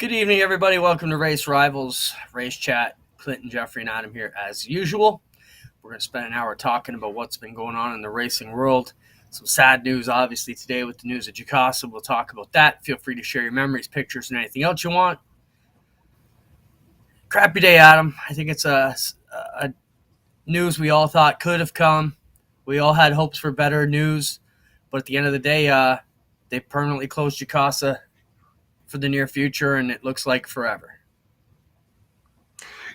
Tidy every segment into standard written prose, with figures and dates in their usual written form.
Good evening, everybody. Welcome to Race Rivals, Race Chat. Clinton, Geoffrey, and Adam here as usual. We're going to spend an hour talking about what's been going on in the racing world. Some sad news, obviously, today with the news of Jukasa. We'll talk about that. Feel free to share your memories, pictures, and anything else you want. Crappy day, Adam. I think it's a news we all thought could have come. We all had hopes for better news. But at the end of the day, they permanently closed Jukasa for the near future, and it looks like forever.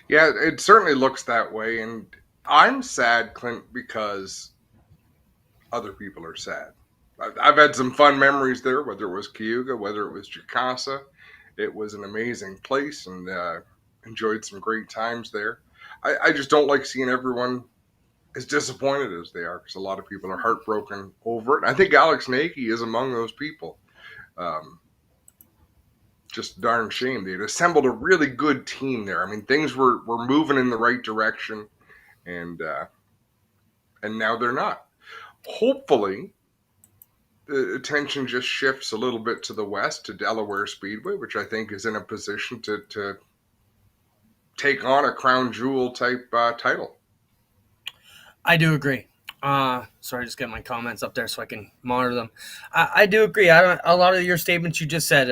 Yeah, it certainly looks that way, and I'm sad, Clint, because other people are sad. I've had some fun memories there, whether it was Cayuga, whether it was Jukasa. It was an amazing place, and enjoyed some great times there. I just don't like seeing everyone as disappointed as they are, because a lot of people are heartbroken over it. I think Alex Nagy is among those people. Just darn shame. They'd assembled a really good team there. I mean, things were moving in the right direction, and now they're not. Hopefully, the attention just shifts a little bit to the west, to Delaware Speedway, which I think is in a position to take on a crown jewel type title. I do agree. Sorry, just get my comments up there so I can monitor them. I do agree. A lot of your statements you just said.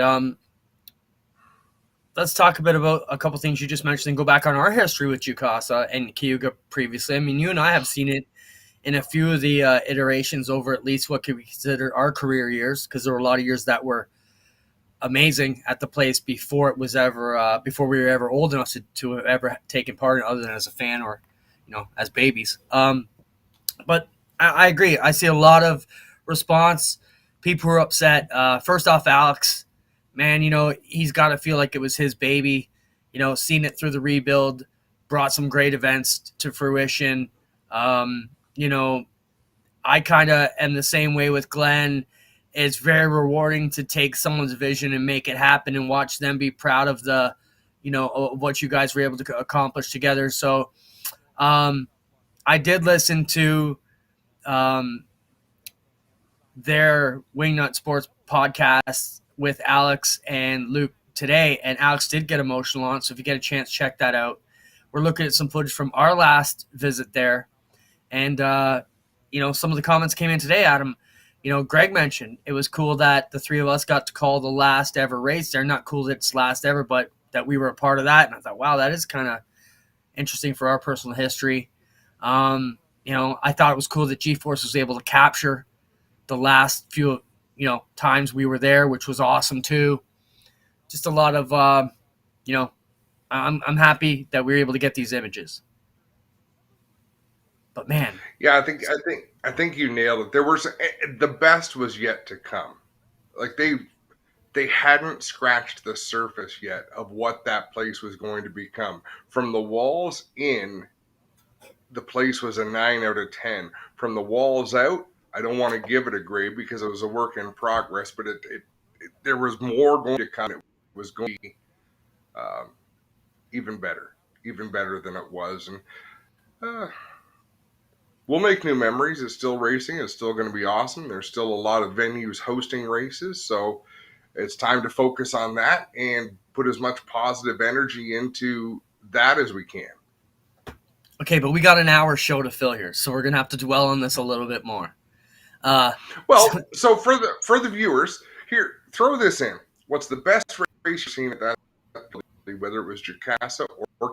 Let's talk a bit about a couple things you just mentioned and go back on our history with Jukasa and Cayuga previously. I mean, you and I have seen it in a few of the iterations over at least what could we consider our career years, because there were a lot of years that were amazing at the place before it was ever before we were ever old enough to have ever taken part in, other than as a fan or as babies. But I agree. I see a lot of response. People who are upset. First off, Alex. Man, he's got to feel like it was his baby, seen it through the rebuild, brought some great events to fruition. I kind of am the same way with Glenn. It's very rewarding to take someone's vision and make it happen and watch them be proud of of what you guys were able to accomplish together. So I did listen to their Wingnut Sports podcast with Alex and Luke today, and Alex did get emotional on it, so if you get a chance, check that out. We're looking at some footage from our last visit there, and some of the comments came in today, Adam. Greg mentioned it was cool that the three of us got to call the last ever race there. Not cool that it's last ever, but that we were a part of that, and I thought, wow, that is kind of interesting for our personal history. I thought it was cool that G-Force was able to capture the last few times we were there, which was awesome too. Just a lot of, I'm happy that we were able to get these images. But man, yeah, I think you nailed it. There was the best was yet to come. Like they hadn't scratched the surface yet of what that place was going to become. From the walls in, the place was a 9 out of 10. From the walls out, I don't want to give it a grade because it was a work in progress, but there was more going to come. It was going to be even better than it was. And we'll make new memories. It's still racing. It's still going to be awesome. There's still a lot of venues hosting races, so it's time to focus on that and put as much positive energy into that as we can. Okay, but we got an hour show to fill here, so we're going to have to dwell on this a little bit more. So for the viewers here, throw this in. What's the best race you've seen at that, whether it was Jukasa or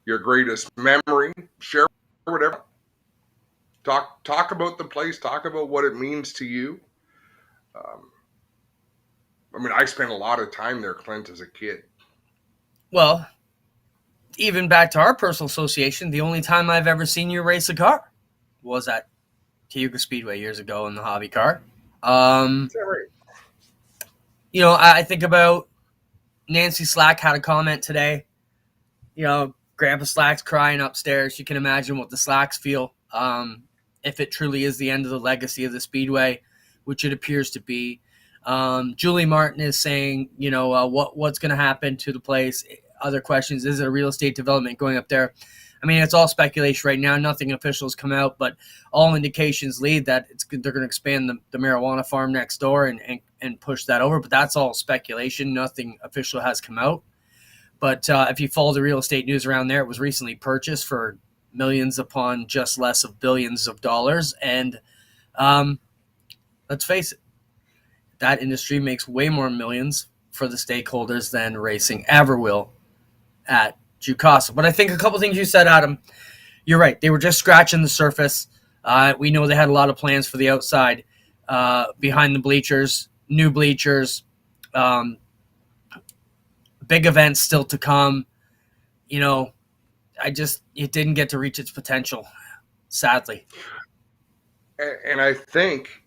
your greatest memory? Share whatever. Talk about the place. Talk about what it means to you. I spent a lot of time there, Clint, as a kid. Well, even back to our personal association, the only time I've ever seen you race a car was at Cayuga Speedway years ago in the hobby car. Is that right? I think about Nancy Slack had a comment today. Grandpa Slack's crying upstairs. You can imagine what the Slacks feel if it truly is the end of the legacy of the Speedway, which it appears to be. Julie Martin is saying, what's going to happen to the place? Other questions. Is it a real estate development going up there? I mean, it's all speculation right now. Nothing official has come out, but all indications lead that they're going to expand the marijuana farm next door and push that over. But that's all speculation. Nothing official has come out. But if you follow the real estate news around there, it was recently purchased for millions upon just less of billions of dollars. And let's face it, that industry makes way more millions for the stakeholders than racing ever will at Jukasa. But I think a couple things you said, Adam, you're right. They were just scratching the surface. We know they had a lot of plans for the outside, behind the bleachers, new bleachers, big events still to come. You know, it didn't get to reach its potential, sadly. And I think,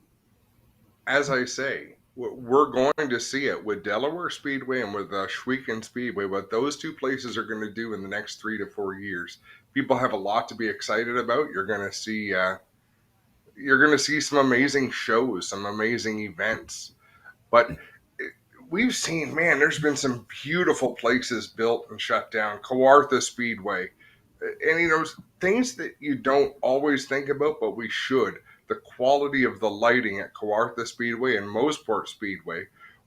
as I say, we're going to see it with Delaware Speedway and with Schweikens Speedway. What those two places are going to do in the next 3 to 4 years, people have a lot to be excited about. You're going to see some amazing shows, some amazing events. But we've seen, man, there's been some beautiful places built and shut down. Kawartha Speedway, and things that you don't always think about, but we should. The quality of the lighting at Kawartha Speedway and Moseport Speedway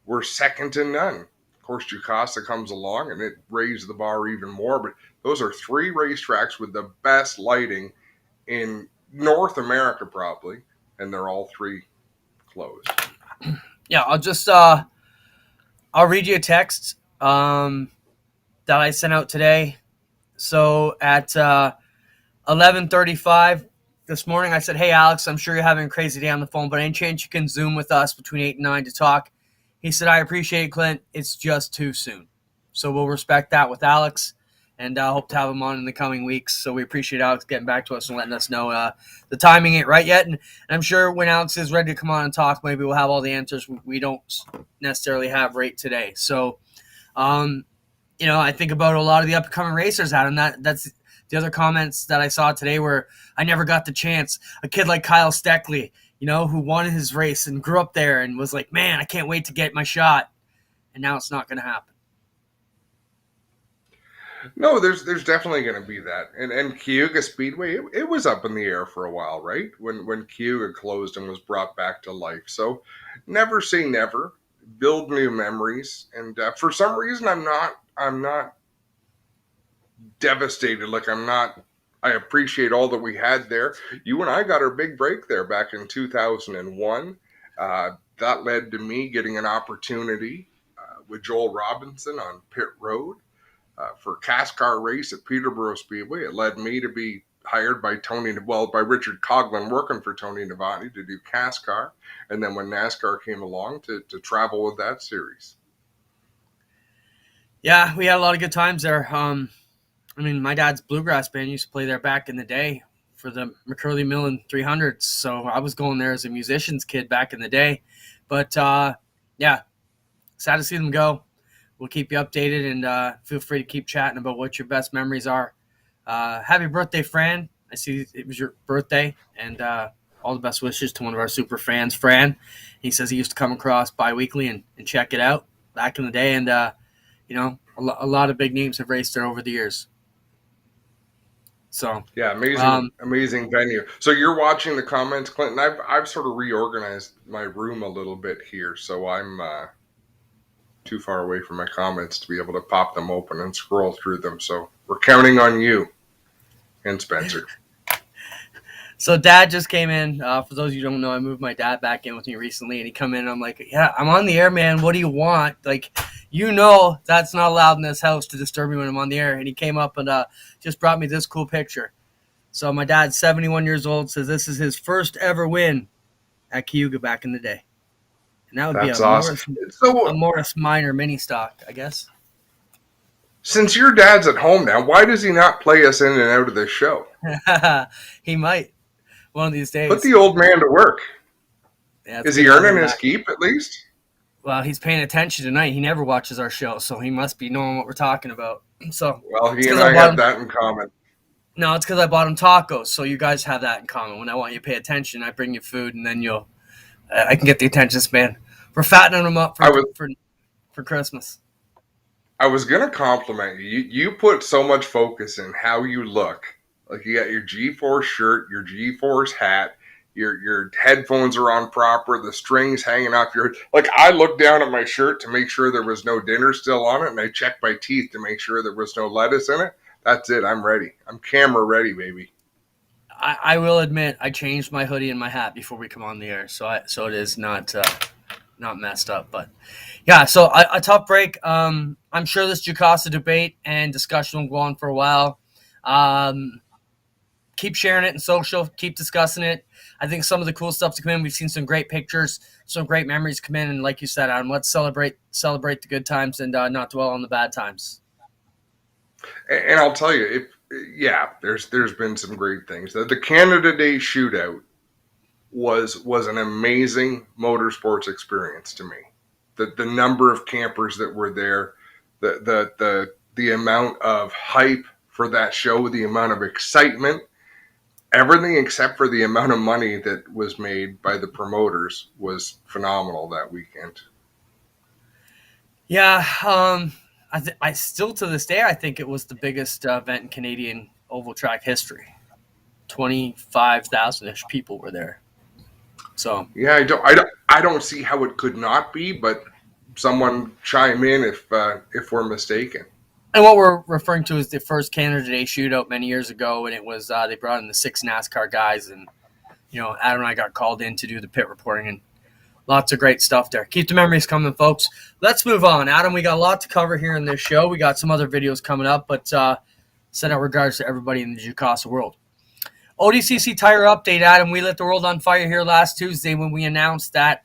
were second to none. Of course, Jukasa comes along and it raised the bar even more, but those are 3 racetracks with the best lighting in North America, probably, and they're all 3 closed. Yeah, I'll read you a text that I sent out today. So at 11:35 this morning, I said, "Hey, Alex, I'm sure you're having a crazy day on the phone, but any chance you can Zoom with us between 8 and 9 to talk?" He said, "I appreciate it, Clint. It's just too soon." So we'll respect that with Alex, and I hope to have him on in the coming weeks. So we appreciate Alex getting back to us and letting us know the timing ain't right yet. And I'm sure when Alex is ready to come on and talk, maybe we'll have all the answers we don't necessarily have right today. So, I think about a lot of the upcoming racers, Adam. That's the other comments that I saw today where I never got the chance. A kid like Kyle Steckley, who won his race and grew up there and was like, man, I can't wait to get my shot. And now it's not going to happen. No, there's definitely going to be that. And Cayuga Speedway, it was up in the air for a while, right? When Cayuga closed and was brought back to life. So never say never. Build new memories. And for some reason, I'm not devastated. I appreciate all that we had there. You and I got our big break there back in 2001. That led to me getting an opportunity with Joel Robinson on pit road for CASCAR race at Peterborough Speedway. It led me to be hired by by Richard Coughlin, working for Tony Novotny to do CASCAR. And then when NASCAR came along to travel with that series. Yeah, we had a lot of good times there. My dad's bluegrass band used to play there back in the day for the McCurley Millen 300s. So I was going there as a musician's kid back in the day. But, yeah, sad to see them go. We'll keep you updated, and feel free to keep chatting about what your best memories are. Happy birthday, Fran. I see it was your birthday, and all the best wishes to one of our super fans, Fran. He says he used to come across bi-weekly and check it out back in the day, and, a lot of big names have raced there over the years. So yeah, amazing venue. So you're watching the comments, Clinton. I've sort of reorganized my room a little bit here, so I'm too far away from my comments to be able to pop them open and scroll through them. So we're counting on you and Spencer. So Dad just came in. For those of you who don't know, I moved my dad back in with me recently, and he come in and I'm like, yeah, I'm on the air, man. What do you want? Like, that's not allowed in this house to disturb me when I'm on the air. And he came up and just brought me this cool picture. So my dad's 71 years old, says this is his first ever win at Cayuga back in the day. And that would That's be awesome. A Morris Minor mini stock, I guess. Since your dad's at home now, why does he not play us in and out of this show? He might one of these days. Put the old man to work. Yeah, is he earning his keep at least? Well, he's paying attention tonight. He never watches our show, so he must be knowing what we're talking about. So, well, he and I have that in common. No, it's because I bought him tacos, so you guys have that in common. When I want you to pay attention, I bring you food, and then I can get the attention span. We're fattening him up for Christmas. I was going to compliment you. You put so much focus in how you look Like you got your G-Force shirt, your G-Force hat, your headphones are on proper, the strings hanging off your, like I looked down at my shirt to make sure there was no dinner still on it, and I checked my teeth to make sure there was no lettuce in it. That's it. I'm ready. I'm camera ready, baby. I will admit I changed my hoodie and my hat before we come on the air, so it is not messed up. But yeah, so a tough break. I'm sure this Jukasa debate and discussion will go on for a while. Keep sharing it in social. Keep discussing it. I think some of the cool stuff to come in. We've seen some great pictures, some great memories come in, and like you said, Adam, let's celebrate the good times and not dwell on the bad times. And I'll tell you, there's been some great things. The Canada Day shootout was an amazing motorsports experience to me. The number of campers that were there, the amount of hype for that show, the amount of excitement, everything except for the amount of money that was made by the promoters was phenomenal that weekend. Yeah, I still to this day I think it was the biggest event in Canadian oval track history. 25,000-ish people were there. So yeah, I don't see how it could not be, but someone chime in if we're mistaken. And what we're referring to is the first Canada Day shootout many years ago, and it was they brought in the 6 NASCAR guys, and Adam and I got called in to do the pit reporting, and lots of great stuff there. Keep the memories coming, folks. Let's move on. Adam, we got a lot to cover here in this show. We got some other videos coming up, but send out regards to everybody in the Jukasa world. ODCC tire update, Adam. We lit the world on fire here last Tuesday when we announced that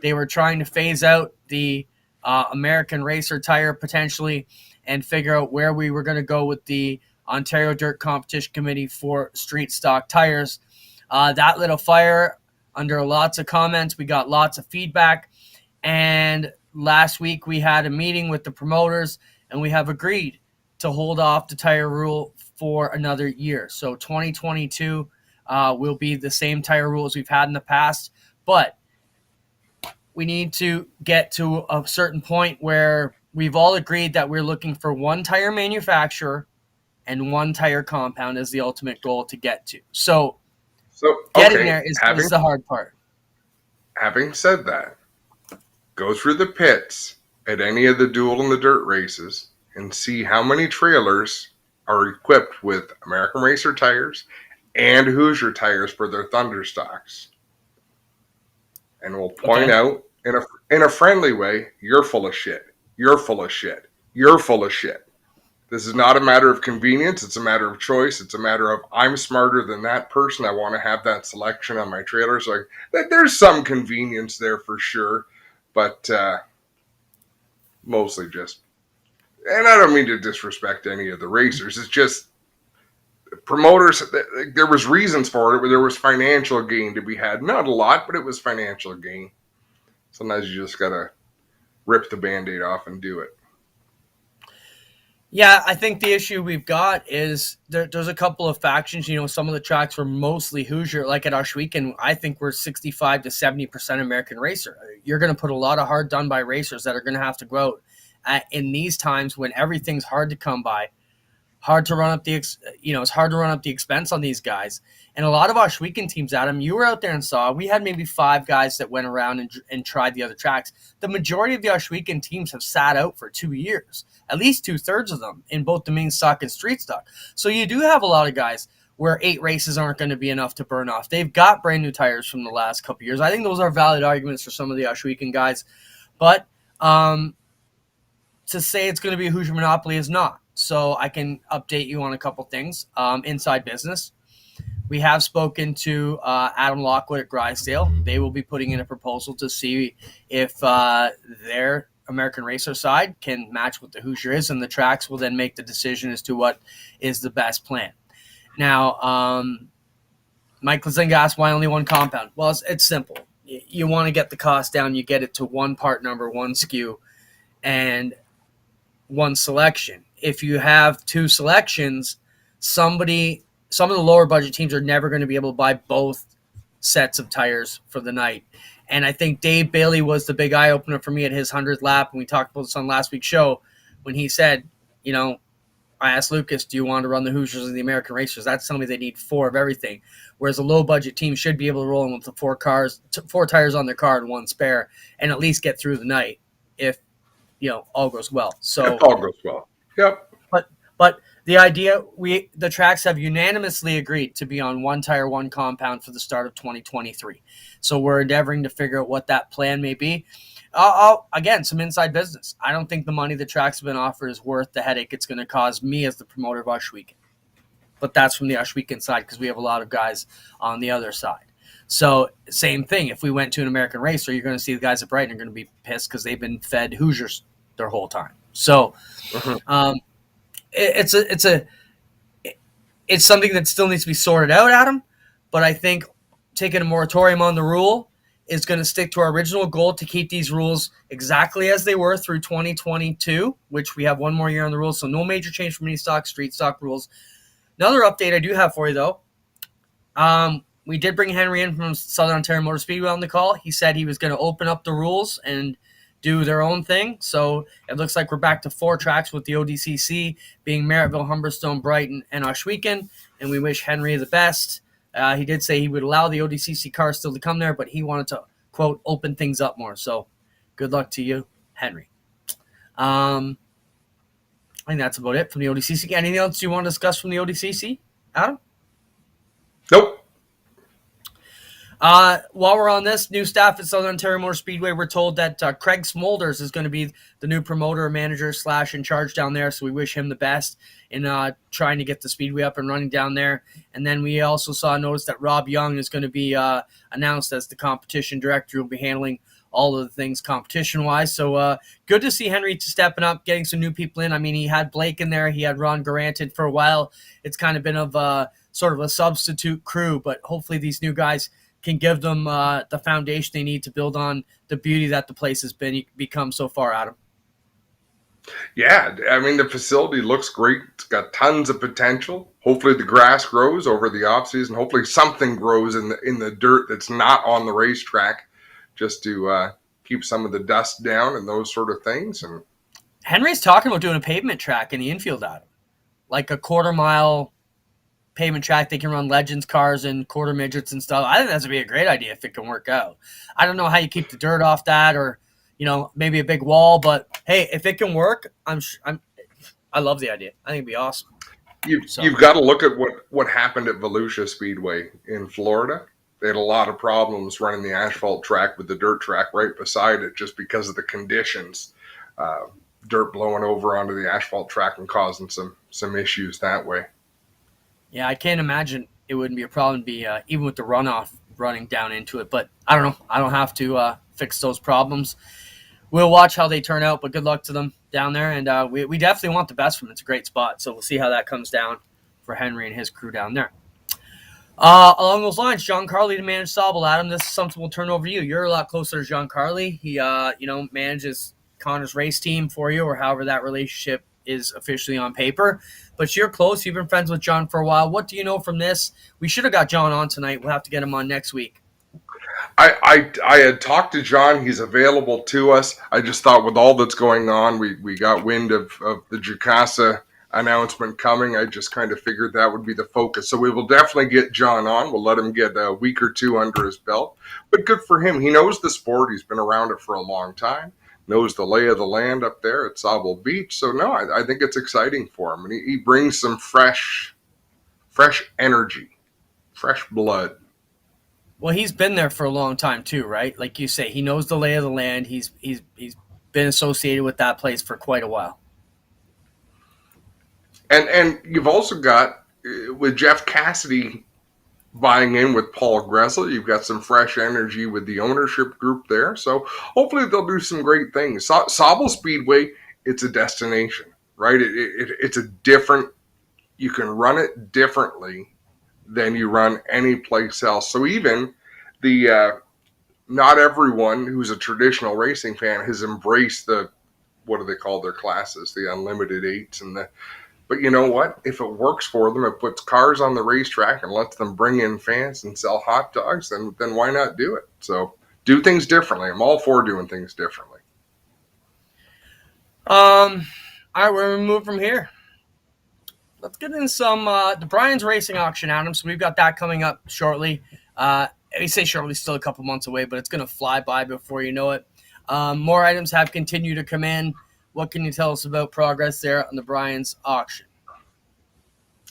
they were trying to phase out the American Racer tire potentially and figure out where we were going to go with the Ontario Dirt Competition Committee for street stock tires. That lit a fire under lots of comments. We got lots of feedback. And last week we had a meeting with the promoters, and we have agreed to hold off the tire rule for another year. So 2022 will be the same tire rules we've had in the past, but we need to get to a certain point where we've all agreed that we're looking for one tire manufacturer and one tire compound as the ultimate goal to get to. So getting there is the hard part. Having said that, go through the pits at any of the dual and the dirt races and see how many trailers are equipped with American Racer tires and Hoosier tires for their Thunder stocks. And we'll point out in a friendly way, you're full of shit. You're full of shit. You're full of shit. This is not a matter of convenience. It's a matter of choice. It's a matter of I'm smarter than that person. I want to have that selection on my trailer. So there's some convenience there for sure, but mostly just, and I don't mean to disrespect any of the racers. It's just promoters. There was reasons for it, but there was financial gain to be had. Not a lot, but it was financial gain. Sometimes you just got to rip the Band-Aid off and do it. Yeah, I think the issue we've got is there's a couple of factions. Some of the tracks were mostly Hoosier, like at Oshweek, I think we're 65 to 70% American Racer. You're going to put a lot of hard done by racers that are going to have to go out in these times when everything's hard to come by, hard to run up it's hard to run up the expense on these guys. And a lot of Oshweekend teams, Adam, you were out there and saw, we had maybe 5 guys that went around and tried the other tracks. The majority of the Oshweekend teams have sat out for 2 years, at least 2/3 of them in both the main stock and street stock. So you do have a lot of guys where 8 races aren't going to be enough to burn off. They've got brand new tires from the last couple of years. I think those are valid arguments for some of the Oshweekend guys. But to say it's going to be a Hoosier monopoly is not. So I can update you on a couple things. Inside business. We have spoken to Adam Lockwood at Grisdale. They will be putting in a proposal to see if their American Racer side can match what the Hoosier is, and the tracks will then make the decision as to what is the best plan. Now, Mike Lazinga asked why only one compound. Well, it's simple. You want to get the cost down, you get it to one part number, one SKU, and one selection. If you have 2 selections, some of the lower budget teams are never going to be able to buy both sets of tires for the night. And I think Dave Bailey was the big eye opener for me at his 100th lap. And we talked about this on last week's show when he said, I I asked Lucas, do you want to run the Hoosiers and the American Racers? That's telling me they need 4 of everything. Whereas a low-budget team should be able to roll in with the 4 tires on their car and 1 spare and at least get through the night if, all goes well. So if all goes well. Yep. But the idea, the tracks have unanimously agreed to be on 1 tire, 1 compound for the start of 2023. So we're endeavoring to figure out what that plan may be. Again, some inside business. I don't think the money the tracks have been offered is worth the headache it's going to cause me as the promoter of Ush Weekend. But that's from the Ush Weekend side because we have a lot of guys on the other side. So same thing. If we went to an American racer, you're going to see the guys at Brighton are going to be pissed because they've been fed Hoosiers their whole time. So it's something that still needs to be sorted out, Adam. But I think taking a moratorium on the rule is going to stick to our original goal to keep these rules exactly as they were through 2022, which we have 1 more year on the rules. So no major change from any street stock rules. Another update I do have for you, though. We did bring Henry in from Southern Ontario Motor Speedway on the call. He said he was going to open up the rules and do their own thing. So it looks like we're back to 4 tracks with the ODCC being Merrittville, Humberstone, Brighton, and Ush Weekend. And we wish Henry the best. He did say he would allow the ODCC cars still to come there, but he wanted to, quote, open things up more. So good luck to you, Henry. I think that's about it from the ODCC. Anything else you want to discuss from the ODCC, Adam? Nope. While we're on this, new staff at Southern Ontario Motor Speedway, we're told that Craig Smolders is going to be the new promoter, manager / in charge down there. So we wish him the best in trying to get the speedway up and running down there. And then we also saw notice that Rob Young is going to be announced as the competition director, who will be handling all of the things competition-wise. So good to see Henry stepping up, getting some new people in. I mean, he had Blake in there. He had Ron Garanted for a while. It's kind of been of sort of a substitute crew, but hopefully these new guys can give them the foundation they need to build on the beauty that the place has become so far, Adam. Yeah, I mean, the facility looks great. It's got tons of potential. Hopefully the grass grows over the offseason. Hopefully something grows in the dirt that's not on the racetrack just to keep some of the dust down and those sort of things. And Henry's talking about doing a pavement track in the infield, Adam. Like a 1/4-mile pavement track. They can run Legends cars and quarter midgets and stuff. I think that's would be a great idea if it can work out. I don't know how you keep the dirt off that, or maybe a big wall, but hey, if it can work, I love the idea. I think it'd be awesome. You've got to look at what happened at Volusia Speedway in Florida. They had a lot of problems running the asphalt track with the dirt track right beside it just because of the conditions. Dirt blowing over onto the asphalt track and causing some issues that way. Yeah, I can't imagine it wouldn't be a problem to be even with the runoff running down into it. But I don't know. I don't have to fix those problems. We'll watch how they turn out, but good luck to them down there. And we definitely want the best for them. It's a great spot. So we'll see how that comes down for Henry and his crew down there. Along those lines, John Carley to manage Sabal. Adam, this is something we'll turn over to you. You're a lot closer to John Carley. He, manages Connor's race team for you, or however that relationship is officially on paper. But you're close. You've been friends with John for a while. What do you know from this? We should have got John on tonight. We'll have to get him on next week. I had talked to John. He's available to us. I just thought with all that's going on, we got wind of the Jukasa announcement coming. I just kind of figured that would be the focus. So we will definitely get John on. We'll let him get a week or 2 under his belt. But good for him. He knows the sport. He's been around it for a long time. Knows the lay of the land up there at Sabal Beach. So, no, I think it's exciting for him. And he brings some fresh energy, fresh blood. Well, he's been there for a long time too, right? Like you say, he knows the lay of the land. He's been associated with that place for quite a while. And you've also got, with Jeff Cassidy buying in with Paul Gressel, you've got some fresh energy with the ownership group there. So hopefully they'll do some great things. Sabal Speedway, it's a destination, right? It's a different, you can run it differently than you run any place else. So even not everyone who's a traditional racing fan has embraced what do they call their classes? The Unlimited 8s and but you know what? If it works for them, it puts cars on the racetrack and lets them bring in fans and sell hot dogs, then why not do it? So do things differently. I'm all for doing things differently. All right, we're going to move from here. let's get into some the Brian's Racing auction, Adam. So we've got that coming up shortly. We say shortly, still a couple months away, but it's going to fly by before you know it. More items have continued to come in. What can you tell us about progress there on the Brian's auction?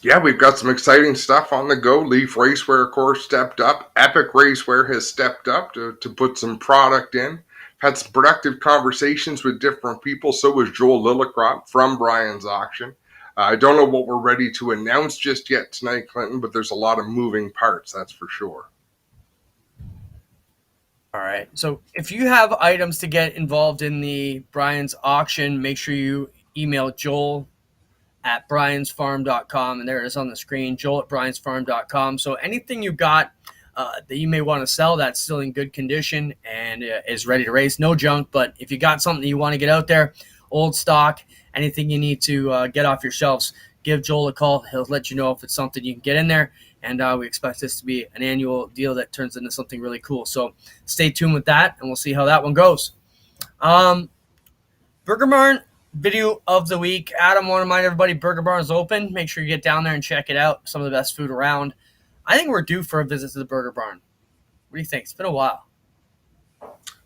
Yeah, we've got some exciting stuff on the go. Leaf Racewear, of course, stepped up. Epic Racewear has stepped up to put some product in. Had some productive conversations with different people. So was Joel Lillicrop from Brian's auction. I don't know what we're ready to announce just yet tonight, Clinton, but there's a lot of moving parts, that's for sure. All right. So if you have items to get involved in the Brian's auction, make sure you email Joel at briansfarm.com. And there it is on the screen, Joel at briansfarm.com. So anything you got that you may want to sell that's still in good condition and is ready to race, no junk. But if you got something that you want to get out there, old stock, anything you need to get off your shelves, give Joel a call. He'll let you know if it's something you can get in there. And we expect this to be an annual deal that turns into something really cool. So stay tuned with that, and we'll see how that one goes. Burger Barn video of the week. Adam, want to remind everybody, Burger Barn is open. Make sure you get down there and check it out. Some of the best food around. I think we're due for a visit to the Burger Barn. What do you think? It's been a while.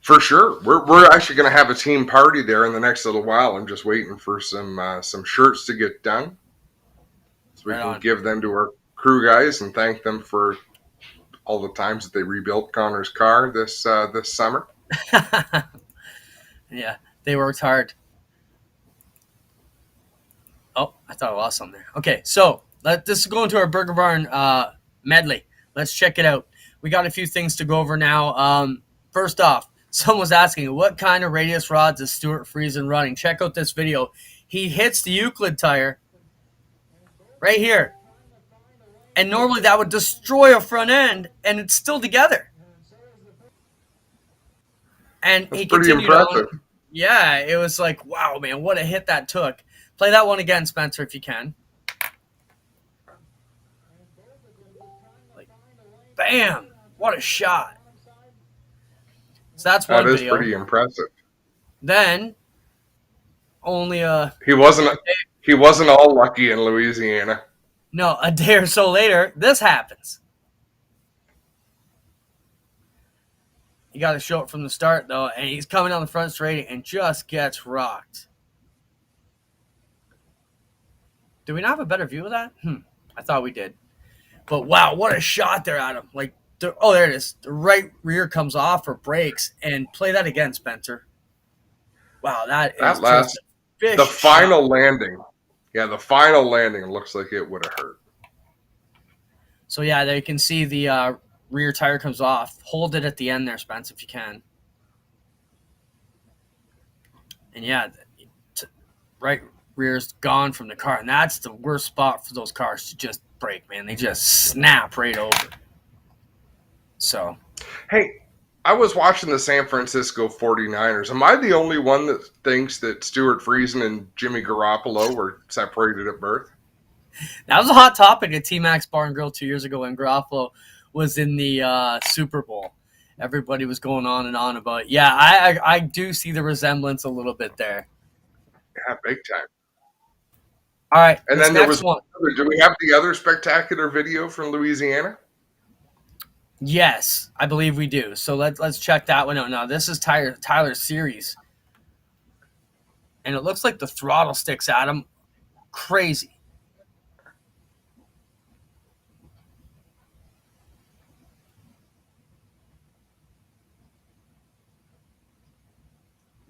For sure. We're actually going to have a team party there in the next little while. I'm just waiting for some shirts to get done so we can give them to our crew guys and thank them for all the times that they rebuilt Connor's car this summer. Yeah, they worked hard. Oh, I thought I lost something there. Okay, so this is going to our Burger Barn medley. Let's check it out. We got a few things to go over now. First off, someone was asking, what kind of radius rods is Stuart Friesen running? Check out this video. He hits the Euclid tire right here. And normally that would destroy a front end, and it's still together. And That's he pretty continued impressive. on. Yeah, it was like, wow, man, what a hit that took. Play that one again, Spencer, if you can. Like, bam! What a shot. So that's one video. That is pretty impressive. Then, only he wasn't all lucky in Louisiana. No, a day or so later, this happens. You got to show it from the start, though, and he's coming down the front straight and just gets rocked. Do we not have a better view of that? I thought we did. But wow, what a shot there, Adam. Like, there it is. The right rear comes off or breaks, and play that again, Spencer. Wow, that is last the final landing. Yeah, the final landing looks like it would have hurt. So yeah, there you can see the rear tire comes off. Hold it at the end there, Spence, if you can. And yeah, right rear's gone from the car, and that's the worst spot for those cars to just break, man. They just snap right over. So, hey, I was watching the San Francisco 49ers. Am I the only one that thinks that Stuart Friesen and Jimmy Garoppolo were separated at birth? That was a hot topic at T-Max Bar and Grill 2 years ago when Garoppolo was in the Super Bowl. Everybody was going on and on about it. Yeah, I do see the resemblance a little bit there. Yeah, big time. All right, and then there was one. Do we have the other spectacular video from Louisiana? Yes, I believe we do. So let's check that one out now. This is Tyler's series. And it looks like the throttle sticks at him. Crazy.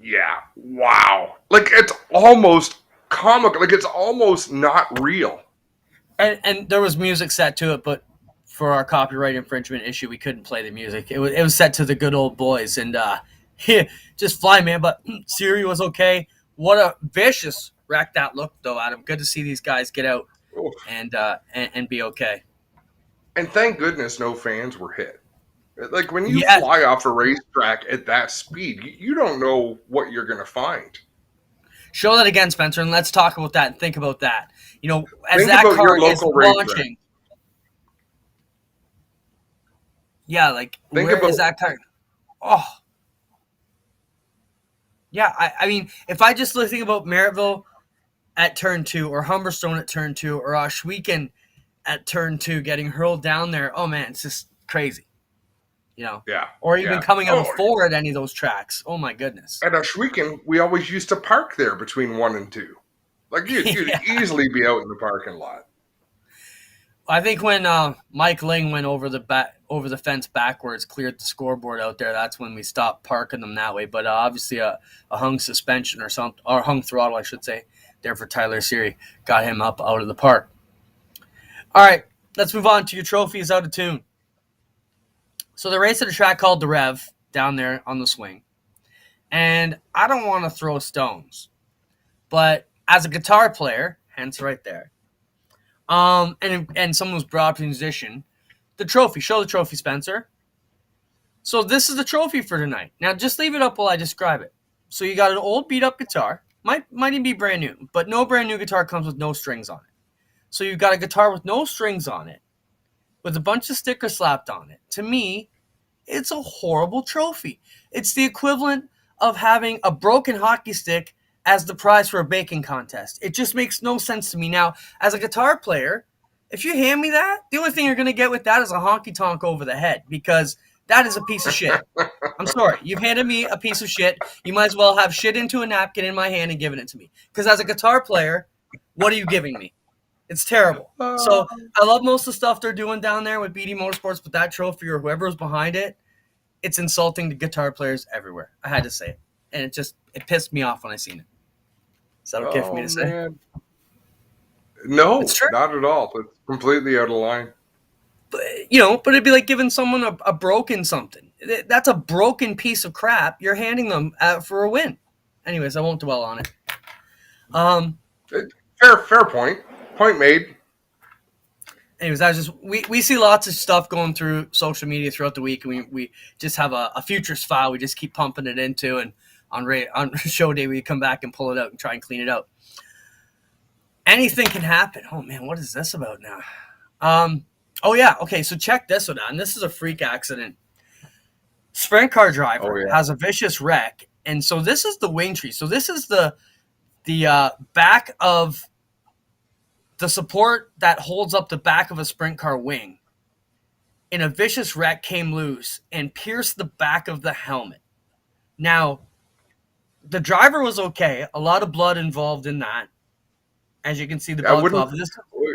Yeah. Wow. Like, it's almost comical. Like, it's almost not real. And there was music set to it, but for our copyright infringement issue, we couldn't play the music. It was set to the good old boys, and just fly, man. But Siri was okay. What a vicious wreck that looked, though, Adam. Good to see these guys get out and be okay. And thank goodness no fans were hit. Like, when you fly off a racetrack at that speed, you don't know what you're going to find. Show that again, Spencer, and let's talk about that and think about that. You know, as that car is launching. Yeah, like, where is that car? Oh. Yeah, I mean, if I just think about Merrittville at turn 2, or Humberstone at turn 2, or Oshweekend at turn 2 getting hurled down there. Oh man, it's just crazy. Yeah. Or even Yeah. coming out of Oh, 4 at any of those tracks. Oh my goodness. at Oshweekend, we always used to park there between 1 and 2. Like you'd Yeah. easily be out in the parking lot. I think when Mike Ling went over the fence backwards, cleared the scoreboard out there, that's when we stopped parking them that way. But obviously a hung suspension or something, or hung throttle, I should say, there for Tyler Seary got him up out of the park. All right, let's move on to your trophies out of tune. So the race at a track called the Rev down there on the swing. And I don't want to throw stones, but as a guitar player, hence right there, and someone who's brought up a musician, the trophy. Show the trophy, Spencer. So this is the trophy for tonight. Now just leave it up while I describe it. So you got an old beat up guitar. Might even be brand new, but no brand new guitar comes with no strings on it. So you've got a guitar with no strings on it, with a bunch of stickers slapped on it. To me, it's a horrible trophy. It's the equivalent of having a broken hockey stick as the prize for a baking contest. It just makes no sense to me. Now, as a guitar player, if you hand me that, the only thing you're going to get with that is a honky tonk over the head, because that is a piece of shit. I'm sorry. You've handed me a piece of shit. You might as well have shit into a napkin in my hand and given it to me. Because as a guitar player, what are you giving me? It's terrible. So I love most of the stuff they're doing down there with BD Motorsports, but that trophy or whoever's behind it, it's insulting to guitar players everywhere. I had to say it. And it pissed me off when I seen it. Is that okay for me to say? Man. No, It's true. not at all. It's completely out of line. But it'd be like giving someone a broken something. That's a broken piece of crap. You're handing them for a win. Anyways, I won't dwell on it. Fair point. Point made. Anyways, that was just we see lots of stuff going through social media throughout the week, and we just have a futures file we just keep pumping it into, and on show day we come back and pull it out and try and clean it out. Anything can happen. Oh man, what is this about now? Oh yeah, okay, so check this one out, and this is a freak accident. Sprint car driver has a vicious wreck, and so this is the wing tree. So this is the back of the support that holds up the back of a sprint car wing. In a vicious wreck came loose and pierced the back of the helmet. Now, the driver was okay. A lot of blood involved in that. As you can see, the balaclava.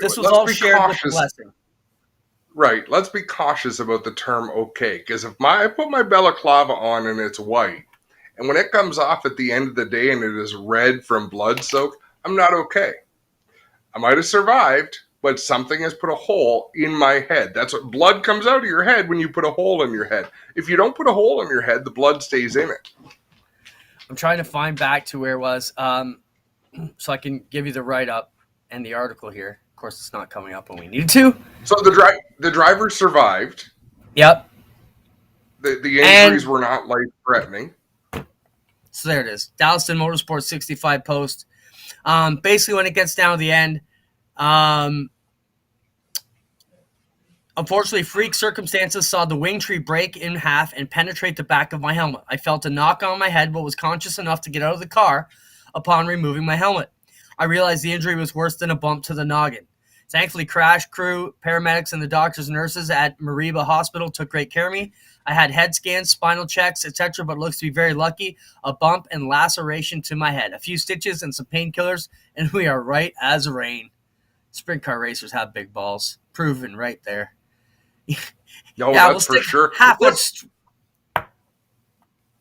This was all shared with the blessing. Right. Let's be cautious about the term okay. Because if I put my balaclava on and it's white, and when it comes off at the end of the day and it is red from blood soak, I'm not okay. I might have survived, but something has put a hole in my head. That's what blood comes out of your head when you put a hole in your head. If you don't put a hole in your head, the blood stays in it. I'm trying to find back to where it was, so I can give you the write-up and the article here. Of course, it's not coming up when we need to. So the driver survived. Yep. The injuries were not life-threatening. So there it is. Dallaston Motorsports 65 post. Basically, when it gets down to the end, unfortunately, freak circumstances saw the wing tree break in half and penetrate the back of my helmet. I felt a knock on my head, but was conscious enough to get out of the car upon removing my helmet. I realized the injury was worse than a bump to the noggin. Thankfully, crash crew, paramedics, and the doctors and nurses at Mariba Hospital took great care of me. I had head scans, spinal checks, etc., but looks to be very lucky. A bump and laceration to my head, a few stitches and some painkillers, and we are right as rain. Sprint car racers have big balls. Proven right there. No, yeah, that's for sure.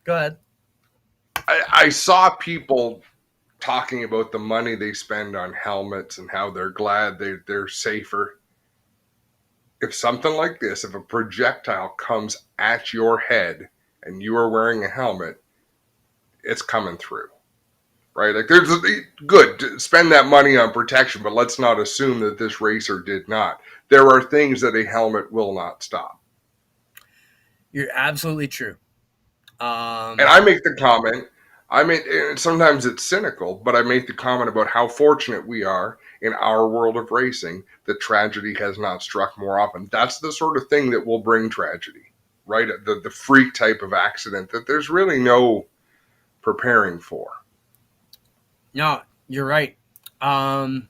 Go ahead. I saw people talking about the money they spend on helmets and how they're glad they're safer. If something like this, if a projectile comes at your head and you are wearing a helmet, it's coming through, right? Like there's good to spend that money on protection, but let's not assume that this racer did not. There are things that a helmet will not stop. You're absolutely true. And I make the comment, and sometimes it's cynical, but I make the comment about how fortunate we are in our world of racing that tragedy has not struck more often. That's the sort of thing that will bring tragedy, right? The freak type of accident that there's really no preparing for. No, you're right. Um,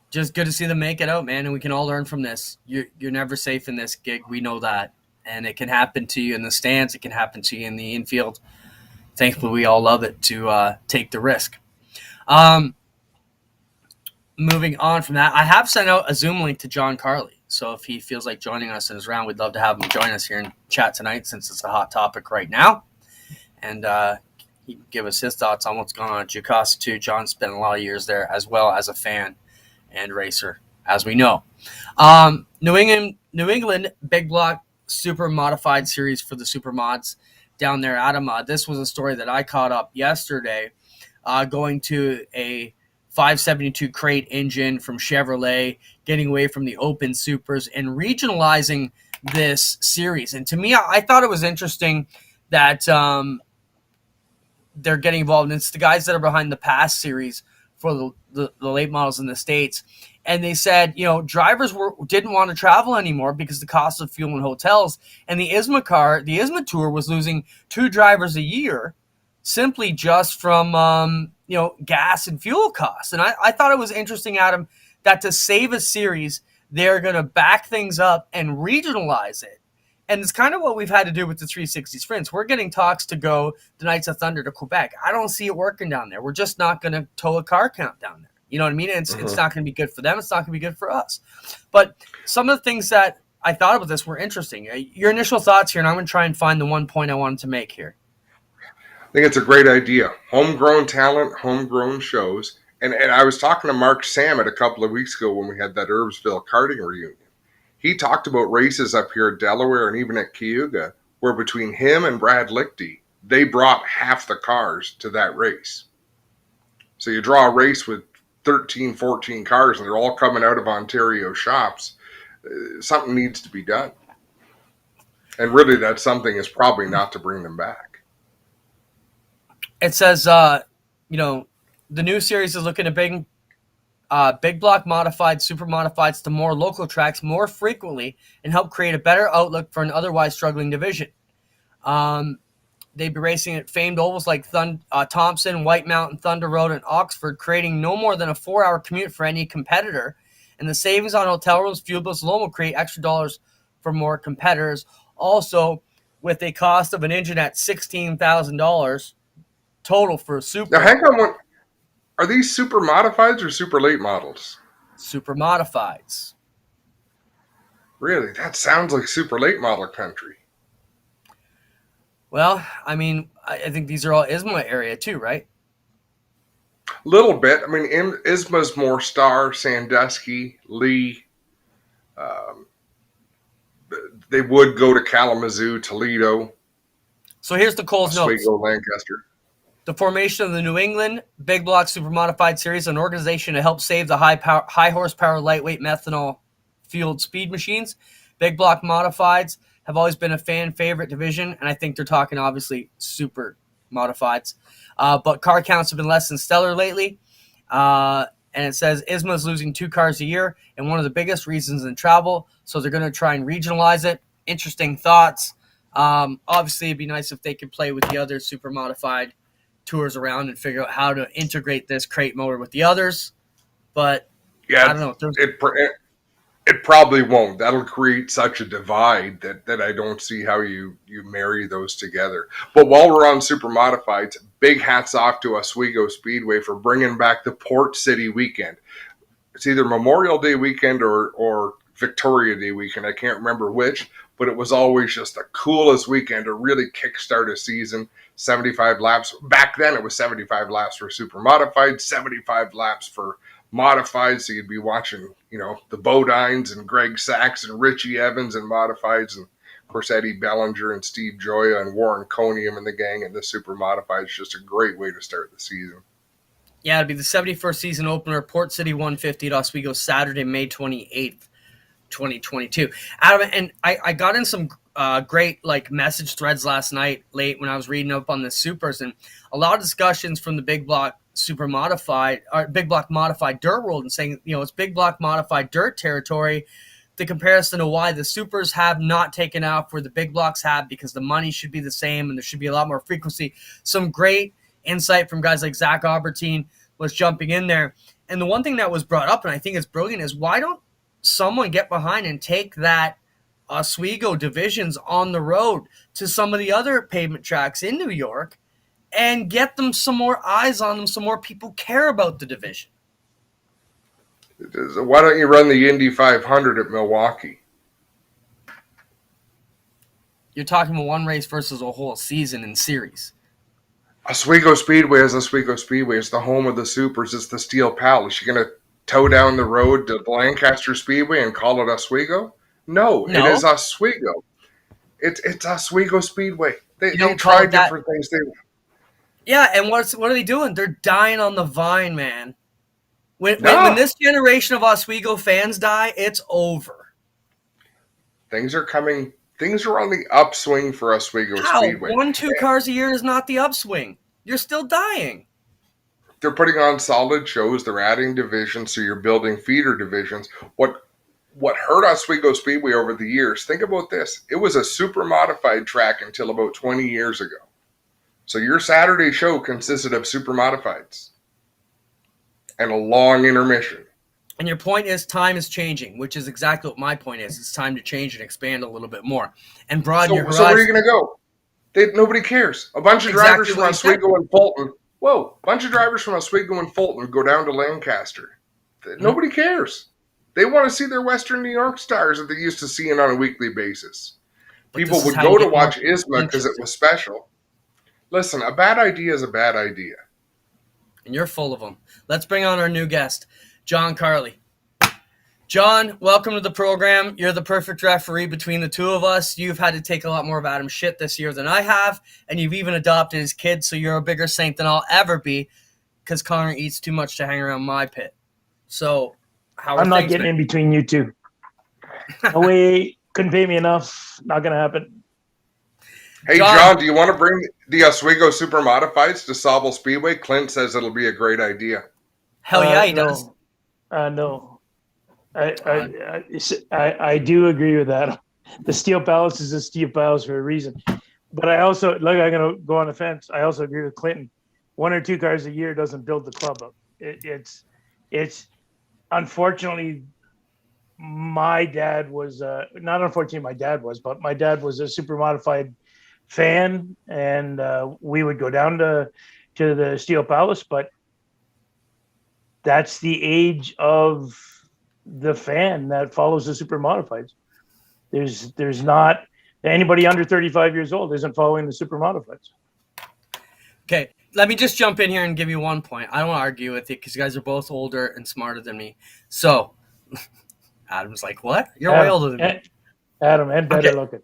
just good to see them make it out, man, and we can all learn from this. You're never safe in this gig. We know that, and it can happen to you in the stands. It can happen to you in the infield. Thankfully, we all love it to take the risk. Um, moving on from that, I have sent out a Zoom link to John Carley. So if he feels like joining us in his round, we'd love to have him join us here and chat tonight, since it's a hot topic right now. And he can give us his thoughts on what's going on at Jukasa too. John spent a lot of years there, as well as a fan and racer, as we know. New England Big Block Super Modified Series for the Super Mods down there, Adam. This was a story that I caught up yesterday, going to a 572 crate engine from Chevrolet, getting away from the open supers and regionalizing this series. And to me, I thought it was interesting that they're getting involved. And it's the guys that are behind the Pass series for the late models in the States. And they said, drivers didn't want to travel anymore because the cost of fuel and hotels. And the ISMA Tour was losing 2 drivers a year simply just from, gas and fuel costs. And I thought it was interesting, Adam, that to save a series, they're going to back things up and regionalize it. And it's kind of what we've had to do with the 360 sprints. We're getting talks to go the Knights of Thunder to Quebec. I don't see it working down there. We're just not going to tow a car count down there. You know what I mean? It's not going to be good for them. It's not going to be good for us. But some of the things that I thought about this were interesting. Your initial thoughts here, and I'm going to try and find the one point I wanted to make here. I think it's a great idea. Homegrown talent, homegrown shows. And I was talking to Mark Samet a couple of weeks ago when we had that Herbsville karting reunion. He talked about races up here at Delaware and even at Cayuga, where between him and Brad Lichty, they brought half the cars to that race. So you draw a race with 13, 14 cars, and they're all coming out of Ontario shops. Something needs to be done. And really, that something is probably not to bring them back. It says, the new series is looking to bring big block modified, super modifieds to more local tracks more frequently and help create a better outlook for an otherwise struggling division. They'd be racing at famed ovals like Thompson, White Mountain, Thunder Road, and Oxford, creating no more than a 4-hour commute for any competitor. And the savings on hotel rooms, fuel bills alone will create extra dollars for more competitors. Also, with a cost of an engine at $16,000 total for a super. Now, hang on one. Are these super modifieds or super late models? Super modifieds. Really? That sounds like super late model country. Well, I mean, I think these are all ISMA area too, right? A little bit. I mean, ISMA's more Star, Sandusky, Lee. They would go to Kalamazoo, Toledo. So here's the Coles notes. Oswego, Lancaster. The formation of the New England Big Block Super Modified Series, an organization to help save the high horsepower, lightweight methanol-fueled speed machines. Big Block Modifieds have always been a fan favorite division, and I think they're talking obviously super modifieds. But car counts have been less than stellar lately. And it says ISMA is losing 2 cars a year, and one of the biggest reasons in travel. So they're going to try and regionalize it. Interesting thoughts. Obviously, it'd be nice if they could play with the other super modified tours around and figure out how to integrate this crate motor with the others. But yeah, I don't know. It probably won't. That'll create such a divide that I don't see how you marry those together. But while we're on super modifieds, big hats off to Oswego Speedway for bringing back the Port City weekend. It's either Memorial Day weekend or Victoria Day weekend. I can't remember which, but it was always just the coolest weekend to really kickstart a season. 75 laps. Back then it was 75 laps for super modified, 75 laps for modified. So you'd be watching, the Bodines and Greg Sachs and Richie Evans and modifieds, and of course Eddie Bellinger and Steve Joya and Warren Conium and the gang, and the super modifieds. Just a great way to start the season. Yeah, it'd be the 71st season opener, Port City 150 at Oswego, Saturday, May 28th, 2022. Adam, and I got in some great message threads last night late when I was reading up on the supers, and a lot of discussions from the big block super modified or big block modified dirt world, and saying it's big block modified dirt territory. The comparison to why the supers have not taken off where the big blocks have, because the money should be the same and there should be a lot more frequency. Some great insight from guys like Zach Albertine, was jumping in there. And the one thing that was brought up, and I think it's brilliant, is why don't someone get behind and take that Oswego divisions on the road to some of the other pavement tracks in New York and get them some more eyes on them, some more people care about the division. Why don't you run the Indy 500 at Milwaukee? You're talking about one race versus a whole season in series. Oswego Speedway is Oswego Speedway. It's the home of the supers. It's the Steel Palace. You're going to tow down the road to Lancaster Speedway and call it Oswego? No, it is Oswego. It's Oswego Speedway. They try different things. Yeah, and what are they doing? They're dying on the vine, man. When this generation of Oswego fans die, it's over. Things are coming. Things are on the upswing for Oswego Speedway. 1-2 cars a year is not the upswing. You're still dying. They're putting on solid shows. They're adding divisions, so you're building feeder divisions. What hurt Oswego Speedway over the years, think about this. It was a super modified track until about 20 years ago. So your Saturday show consisted of super modifieds and a long intermission. And your point is time is changing, which is exactly what my point is. It's time to change and expand a little bit more and broaden your horizon. So where are you going to go? Nobody cares. A bunch of drivers from Oswego and Fulton. A bunch of drivers from Oswego and Fulton go down to Lancaster. Nobody cares. They want to see their Western New York stars that they used to see on a weekly basis. People would go to watch ISMA because it was special. Listen, a bad idea is a bad idea. And you're full of them. Let's bring on our new guest, John Carley. John, welcome to the program. You're the perfect referee between the two of us. You've had to take a lot more of Adam's shit this year than I have, and you've even adopted his kid, so you're a bigger saint than I'll ever be because Connor eats too much to hang around my pit. So, I'm not getting in between you two. No way. Couldn't pay me enough. Not going to happen. Hey, John, do you want to bring the Oswego Super Modifieds to Sabal Speedway? Clint says it'll be a great idea. Hell yeah, he does. No. I do agree with that. The Steel Palace is a Steel Palace for a reason. But I also, I'm going to go on the fence. I also agree with Clinton. 1 or 2 cars a year doesn't build the club up. It's unfortunately, my dad was, not unfortunately my dad was, but my dad was a super modified fan, and we would go down to the Steel Palace, but that's the age of the fan that follows the super modifieds. There's not anybody under 35 years old isn't following the super modifieds. Okay, let me just jump in here and give you one point. I don't want to argue with you because you guys are both older and smarter than me. So Adam's like, what? You're way older than me. Adam, and better looking.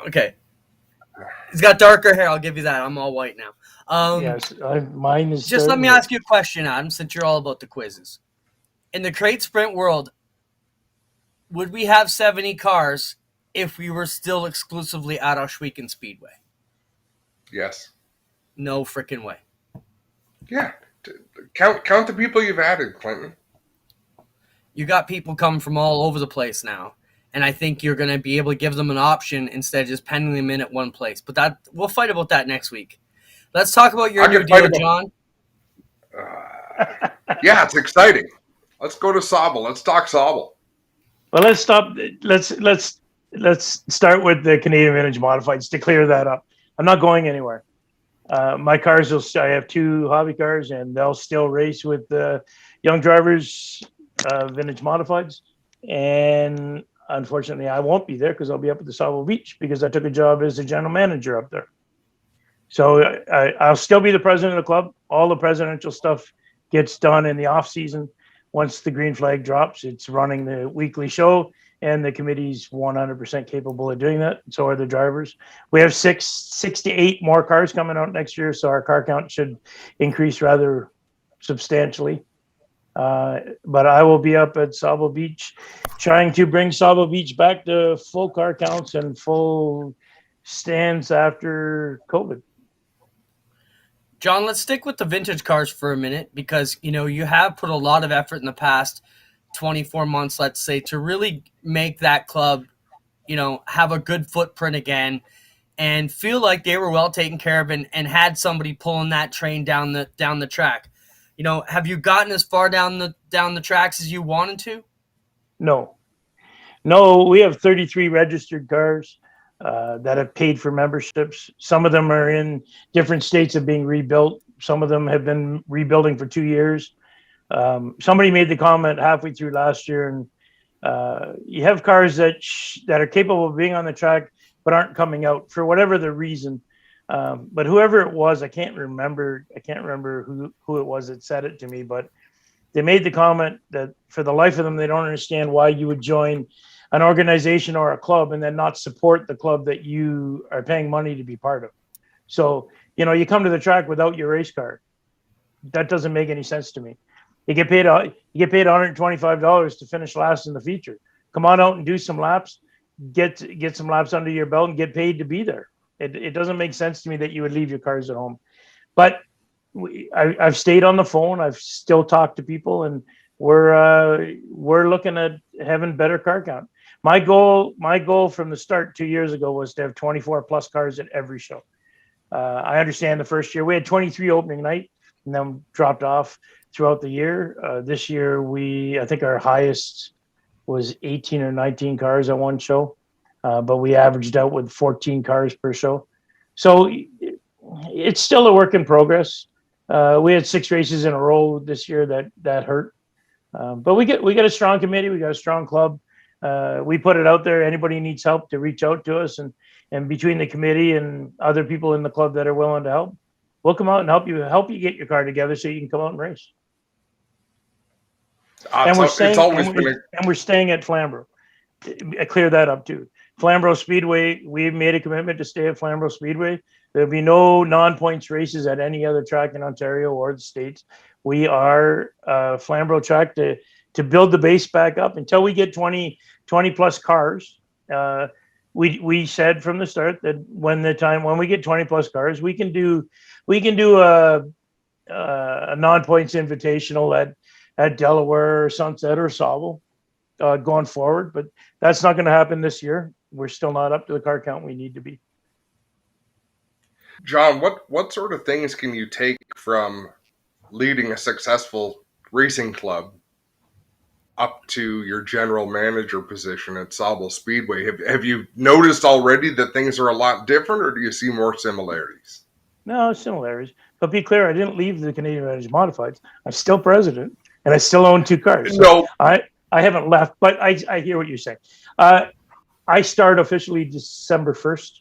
Okay. He's got darker hair. I'll give you that. I'm all white now. Yes, mine is. Just let me ask you a question, Adam, since you're all about the quizzes. In the crate sprint world, would we have 70 cars if we were still exclusively at Oswego Speedway? Yes. No freaking way. Yeah. Count the people you've added, Clinton. You got people coming from all over the place now. And I think you're going to be able to give them an option instead of just penning them in at one place. But we'll fight about that next week. Let's talk about your new deal, John. Yeah, it's exciting. Let's go to Sabal. Let's talk Sabal. Well, let's stop. Let's start with the Canadian Vintage Modifieds to clear that up. I'm not going anywhere. My cars I have 2 hobby cars, and they'll still race with the young drivers, Vintage Modifieds. And unfortunately, I won't be there because I'll be up at the Sabal Beach because I took a job as a general manager up there. So I'll still be the president of the club. All the presidential stuff gets done in the off season. Once the green flag drops, it's running the weekly show, and the committee's 100% capable of doing that. So are the drivers. We have 6 to 8 more cars coming out next year, so our car count should increase rather substantially. But I will be up at Sabal Beach trying to bring Sabal Beach back to full car counts and full stands after COVID. John, let's stick with the vintage cars for a minute because, you have put a lot of effort in the past 24 months, let's say, to really make that club, have a good footprint again and feel like they were well taken care of and had somebody pulling that train down the track. Have you gotten as far down the tracks as you wanted to? No, we have 33 registered cars that have paid for memberships. Some of them are in different states of being rebuilt. Some of them have been rebuilding for 2 years. Somebody made the comment halfway through last year, and you have cars that are capable of being on the track but aren't coming out for whatever the reason. But whoever it was, I can't remember who it was that said it to me, but they made the comment that for the life of them, they don't understand why you would join an organization or a club and then not support the club that you are paying money to be part of. So, you come to the track without your race car. That doesn't make any sense to me. You get paid $125 to finish last in the feature. Come on out and do some laps, get some laps under your belt and get paid to be there. It doesn't make sense to me that you would leave your cars at home. But I've stayed on the phone. I've still talked to people, and we're looking at having better car count. My goal from the start 2 years ago was to have 24 plus cars at every show. I understand the first year we had 23 opening night, and then dropped off throughout the year. This year I think our highest was 18 or 19 cars at one show, but we averaged out with 14 cars per show. So it's still a work in progress. We had 6 races in a row this year that hurt, but we got a strong committee. We got a strong club. We put it out there. Anybody needs help to reach out to us, and between the committee and other people in the club that are willing to help, we'll come out and help you get your car together so you can come out and race. And we're staying at Flamborough. I clear that up too. Flamborough Speedway, we've made a commitment to stay at Flamborough Speedway. There'll be no non-points races at any other track in Ontario or the States. We are Flamborough track to build the base back up until we get 20 plus cars. We said from the start that when we get 20 plus cars, we can do a non-points invitational at Delaware or Sunset or Sabal going forward, but that's not going to happen this year. We're still not up to the car count we need to be. John, what sort of things can you take from leading a successful racing club up to your general manager position at Sabal Speedway? Have you noticed already that things are a lot different, or do you see more similarities? No, similarities. But be clear, I didn't leave the Canadian Managed Modifieds. I'm still president, and I still own 2 cars. So no, I haven't left, but I hear what you're saying. I start officially December 1st.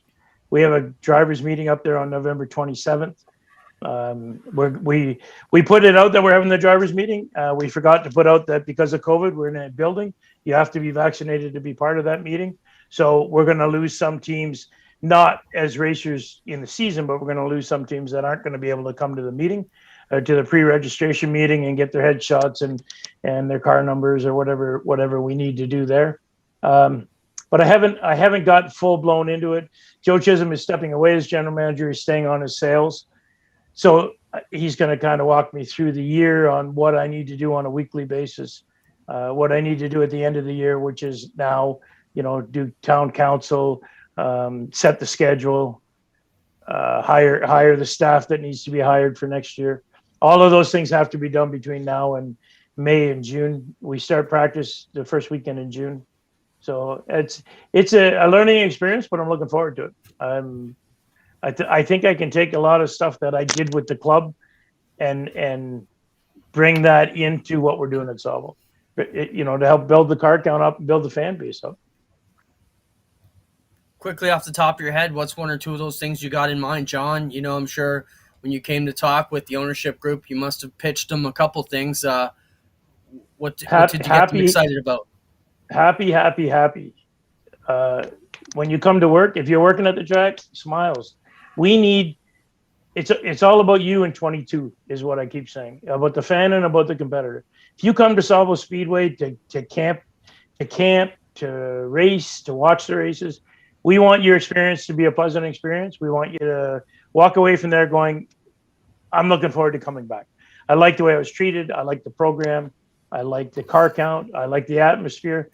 We have a drivers meeting up there on November 27th. We put it out that we're having the drivers meeting. We forgot to put out that because of COVID, we're in a building. You have to be vaccinated to be part of that meeting. So we're going to lose some teams, not as racers in the season, but we're going to lose some teams that aren't going to be able to come to the meeting, to the pre-registration meeting and get their headshots and their car numbers or whatever we need to do there. But I haven't got full blown into it. Joe Chisholm is stepping away as general manager. He's staying on his sales. So he's going to kind of walk me through the year on what I need to do on a weekly basis, what I need to do at the end of the year, which is now, do town council, set the schedule, hire the staff that needs to be hired for next year. All of those things have to be done between now and May and June. We start practice the first weekend in June. So it's a learning experience, but I'm looking forward to it. I think I can take a lot of stuff that I did with the club and bring that into what we're doing at Sabal, to help build the car count up and build the fan base up. Quickly off the top of your head, what's one or two of those things you got in mind, John? I'm sure when you came to talk with the ownership group, you must have pitched them a couple things. What did you get them excited about? Happy. When you come to work, if you're working at the track, smiles. It's all about you in 22 is what I keep saying, about the fan and about the competitor. If you come to Sabal Speedway to camp, to race, to watch the races, we want your experience to be a pleasant experience. We want you to walk away from there going, I'm looking forward to coming back. I like the way I was treated. I like the program. I like the car count. I like the atmosphere.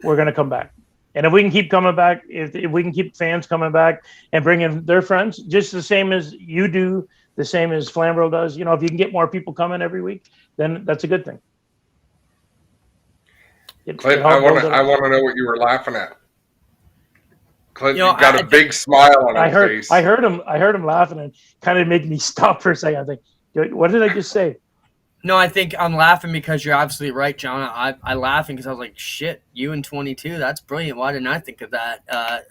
We're going to come back. And if we can keep coming back, if we can keep fans coming back and bringing their friends, just the same as you do the same as Flamborough does. If you can get more people coming every week, then that's a good thing. Clint, I want to know what you were laughing at. Clint, you've got a big smile on your face. I heard him laughing, and kind of made me stop for a second. I think, what did I just say? No, I think I'm laughing because you're absolutely right, John. I'm laughing because I was like, shit, you in 22, that's brilliant. Why didn't I think of that?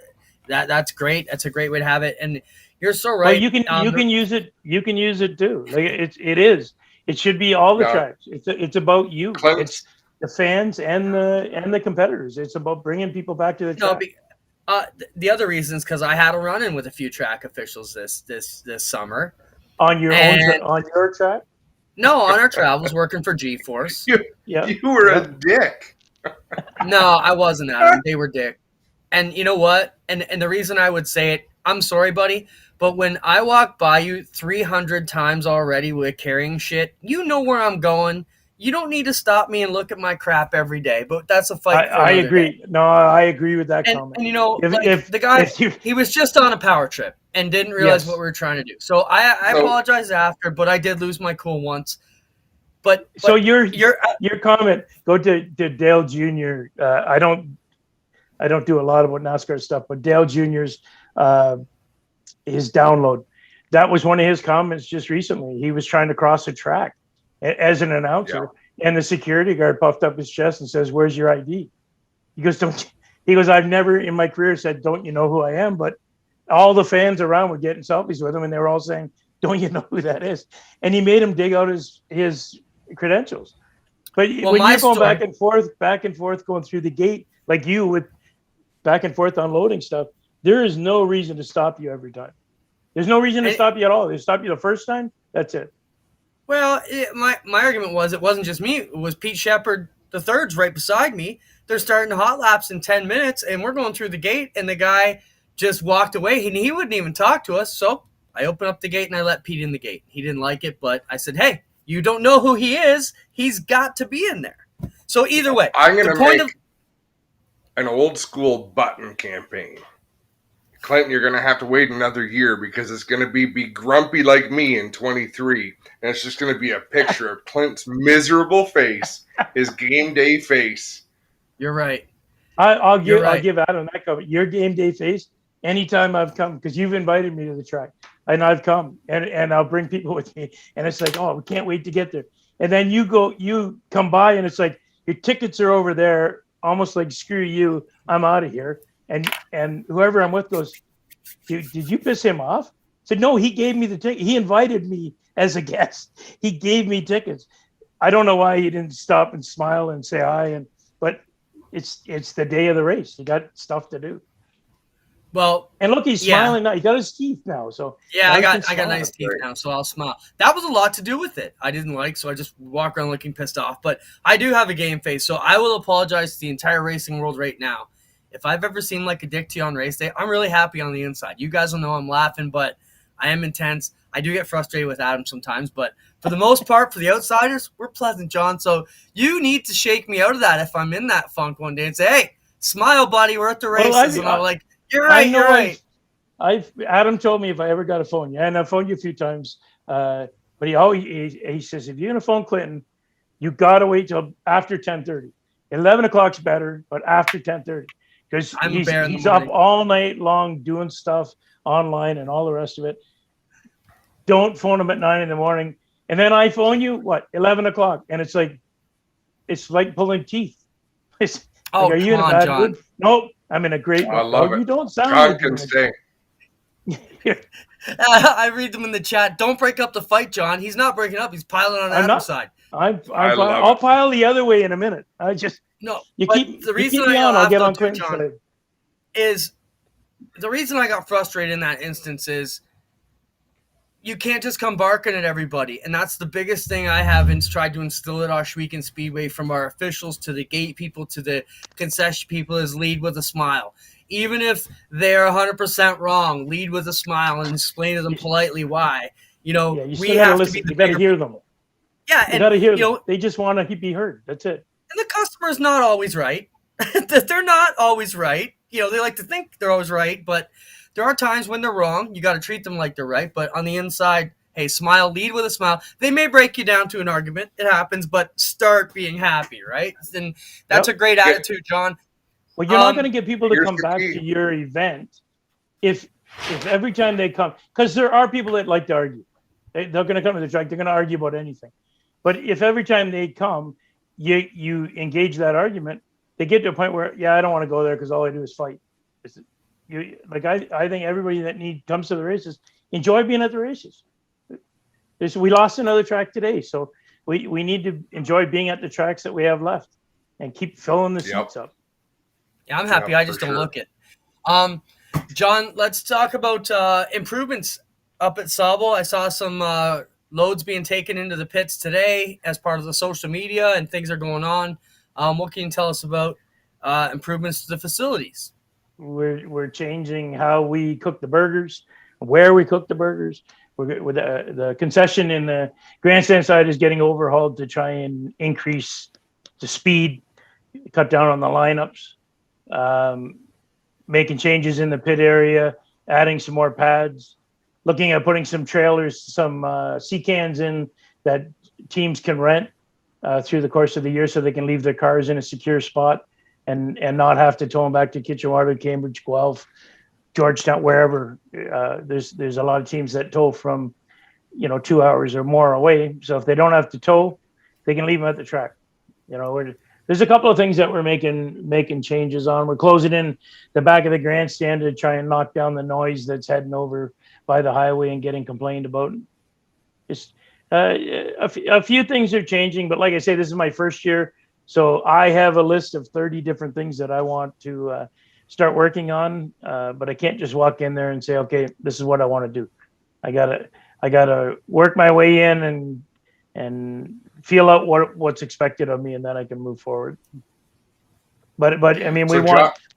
That's great. That's a great way to have it. And you're so right. Well, you can use it. You can use it too. Like it is. It should be all the tracks. It's about you. It's the fans and the competitors. It's about bringing people back to the track. The other reason is because I had a run-in with a few track officials this summer. On your track? No, on our travels working for G-Force. You were a dick. No, I wasn't, Adam. They were dick. And you know what? And the reason I would say it, I'm sorry, buddy, but when I walk by you 300 times already with carrying shit, you know where I'm going. You don't need to stop me and look at my crap every day, but that's a fight. I agree. Day. No, I agree with that comment. And if the guy, he was just on a power trip and didn't realize what we were trying to do. So I apologize after, but I did lose my cool once. But so your comment, go to Dale Jr. I don't do a lot about NASCAR stuff, but Dale Jr.'s his download. That was one of his comments just recently. He was trying to cross a track as an announcer, and the security guard puffed up his chest and says, "Where's your ID?" He goes, I've never in my career said, "Don't you know who I am?" But all the fans around were getting selfies with him, and they were all saying, "Don't you know who that is?" And he made him dig out his credentials. But when you're going back and forth, going through the gate, like you with back and forth unloading stuff, there is no reason to stop you every time. There's no reason to stop you at all. They stop you the first time, that's it. Well, my argument was it wasn't just me. It was Pete Shepard, the third's right beside me. They're starting hot laps in 10 minutes, and we're going through the gate, and the guy just walked away, and he wouldn't even talk to us. So I opened up the gate, and I let Pete in the gate. He didn't like it, but I said, hey, you don't know who he is. He's got to be in there. So either way. I'm going to make an old-school button campaign. Clinton, you're going to have to wait another year because it's going to be grumpy like me in 23. And it's just going to be a picture of Clint's miserable face, his game day face. You're right. I'll give Adam that comment. Your game day face, anytime I've come, because you've invited me to the track, and I've come, and I'll bring people with me. And it's like, oh, we can't wait to get there. And then you come by, and it's like, your tickets are over there, almost like, screw you, I'm out of here. And whoever I'm with goes, did you piss him off? I said, no, he gave me the ticket. He invited me as a guest. He gave me tickets. I don't know why he didn't stop and smile and say hi. But it's the day of the race. You got stuff to do. Well, and look, he's smiling now. He got his teeth now. So yeah, I got nice teeth now, so I'll smile. That was a lot to do with it. I didn't like, so I just walk around looking pissed off. But I do have a game face, so I will apologize to the entire racing world right now. If I've ever seemed like a dick to you on race day, I'm really happy on the inside. You guys will know I'm laughing, but I am intense. I do get frustrated with Adam sometimes, but for the most part, for the outsiders, we're pleasant, John. So you need to shake me out of that if I'm in that funk one day and say, hey, smile, buddy, we're at the races. And I'm like, you're right. Adam told me if I ever got to phone you, and I've phoned you a few times, but he says, if you're going to phone Clinton, you got to wait till after 10:30. 11 o'clock's better, but after 10:30. Because he's up all night long doing stuff online and all the rest of it. Don't phone him at 9 a.m. And then I phone you, 11 o'clock. And it's like pulling teeth. Are you in a bad mood? Nope, I'm in a great mood. I love it. You don't sound God like can stay. I read them in the chat. Don't break up the fight, John. He's not breaking up. He's piling on Adam's side. I'll pile the other way in a minute. The reason I got frustrated in that instance is you can't just come barking at everybody, and that's the biggest thing I have tried to instill at Oshweekend Speedway, from our officials to the gate people to the concession people, is lead with a smile. Even if they're 100% wrong, lead with a smile and explain to them politely why. We have to be. You better hear them. Yeah, you gotta hear them. They just want to be heard. That's it. And the customer's not always right. They're not always right. They like to think they're always right, but there are times when they're wrong. You got to treat them like they're right. But on the inside, Hey, smile, lead with a smile. They may break you down to an argument. It happens, but start being happy, right? And that's a great attitude, John. Well, you're not going to get people to Here's come the back key. to your event if every time they come, because there are people that like to argue. They're going to come to the track. They're going to argue about anything. But if every time they come, you engage that argument, they get to a point where, I don't want to go there because all I do is fight. I think everybody that comes to the races enjoy being at the races. We lost another track today, so we need to enjoy being at the tracks that we have left and keep filling the seats up. Yeah, I'm happy. I just don't look it. John, let's talk about improvements up at Sabal. I saw some loads being taken into the pits today as part of the social media, and things are going on. What can you tell us about improvements to the facilities? We're changing how we cook the burgers, where we cook the burgers. With the concession in the grandstand side is getting overhauled to try and increase the speed, cut down on the lineups, making changes in the pit area, adding some more pads, looking at putting some trailers, some sea cans in that teams can rent through the course of the year so they can leave their cars in a secure spot and not have to tow them back to Kitchener, Cambridge, Guelph, Georgetown, wherever. There's a lot of teams that tow from 2 hours or more away. So if they don't have to tow, they can leave them at the track. There's a couple of things that we're making changes on. We're closing in the back of the grandstand to try and knock down the noise that's heading over by the highway and getting complained about. Just a few things are changing, but like I say, this is my first year, so I have a list of 30 different things that I want to start working on. But I can't just walk in there and say, okay, this is what I want to do. I gotta work my way in and feel out what's expected of me, and then I can move forward. But I mean,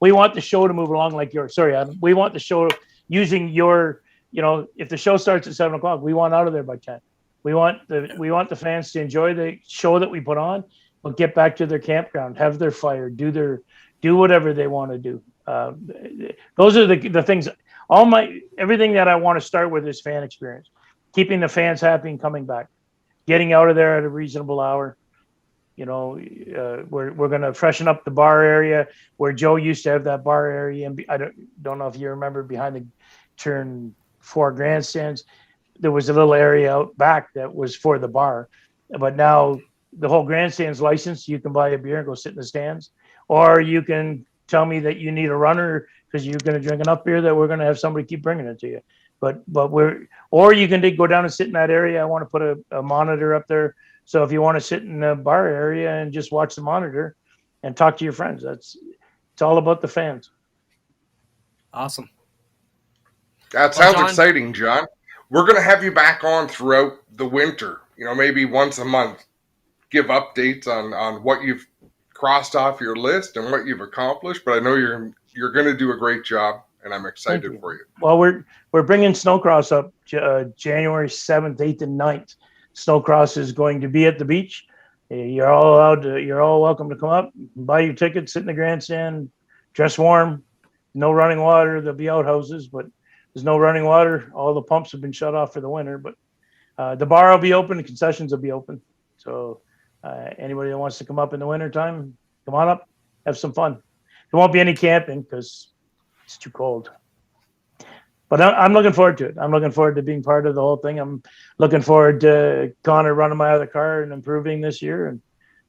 we want the show to move along like yours. Sorry, Adam. We want the show using your, if the show starts at 7:00, we want out of there by 10. We want the fans to enjoy the show that we put on, but get back to their campground, have their fire, do whatever they want to do. Those are the things. Everything that I want to start with is fan experience, keeping the fans happy and coming back, getting out of there at a reasonable hour. We're going to freshen up the bar area where Joe used to have that bar area. And I don't know if you remember, behind the turn 4 grandstands, there was a little area out back that was for the bar. But now the whole grandstand's licensed. You can buy a beer and go sit in the stands, or you can tell me that you need a runner because you're going to drink enough beer that we're going to have somebody keep bringing it to you. Or you can go down and sit in that area. I want to put a monitor up there. So if you want to sit in the bar area and just watch the monitor and talk to your friends, it's all about the fans. Awesome. That sounds exciting, John. We're going to have you back on throughout the winter, maybe once a month. Give updates on what you've crossed off your list and what you've accomplished. But I know you're going to do a great job, and I'm excited for you. Well, we're bringing Snowcross up January 7th, 8th, and 9th. Snowcross is going to be at the beach. You're all welcome to come up, buy your tickets, sit in the grandstand, dress warm. No running water. There'll be outhouses, but there's no running water. All the pumps have been shut off for the winter, but the bar will be open. The concessions will be open. So anybody that wants to come up in the wintertime, come on up, have some fun. There won't be any camping because it's too cold. But I'm looking forward to it. I'm looking forward to being part of the whole thing. I'm looking forward to Connor running my other car and improving this year.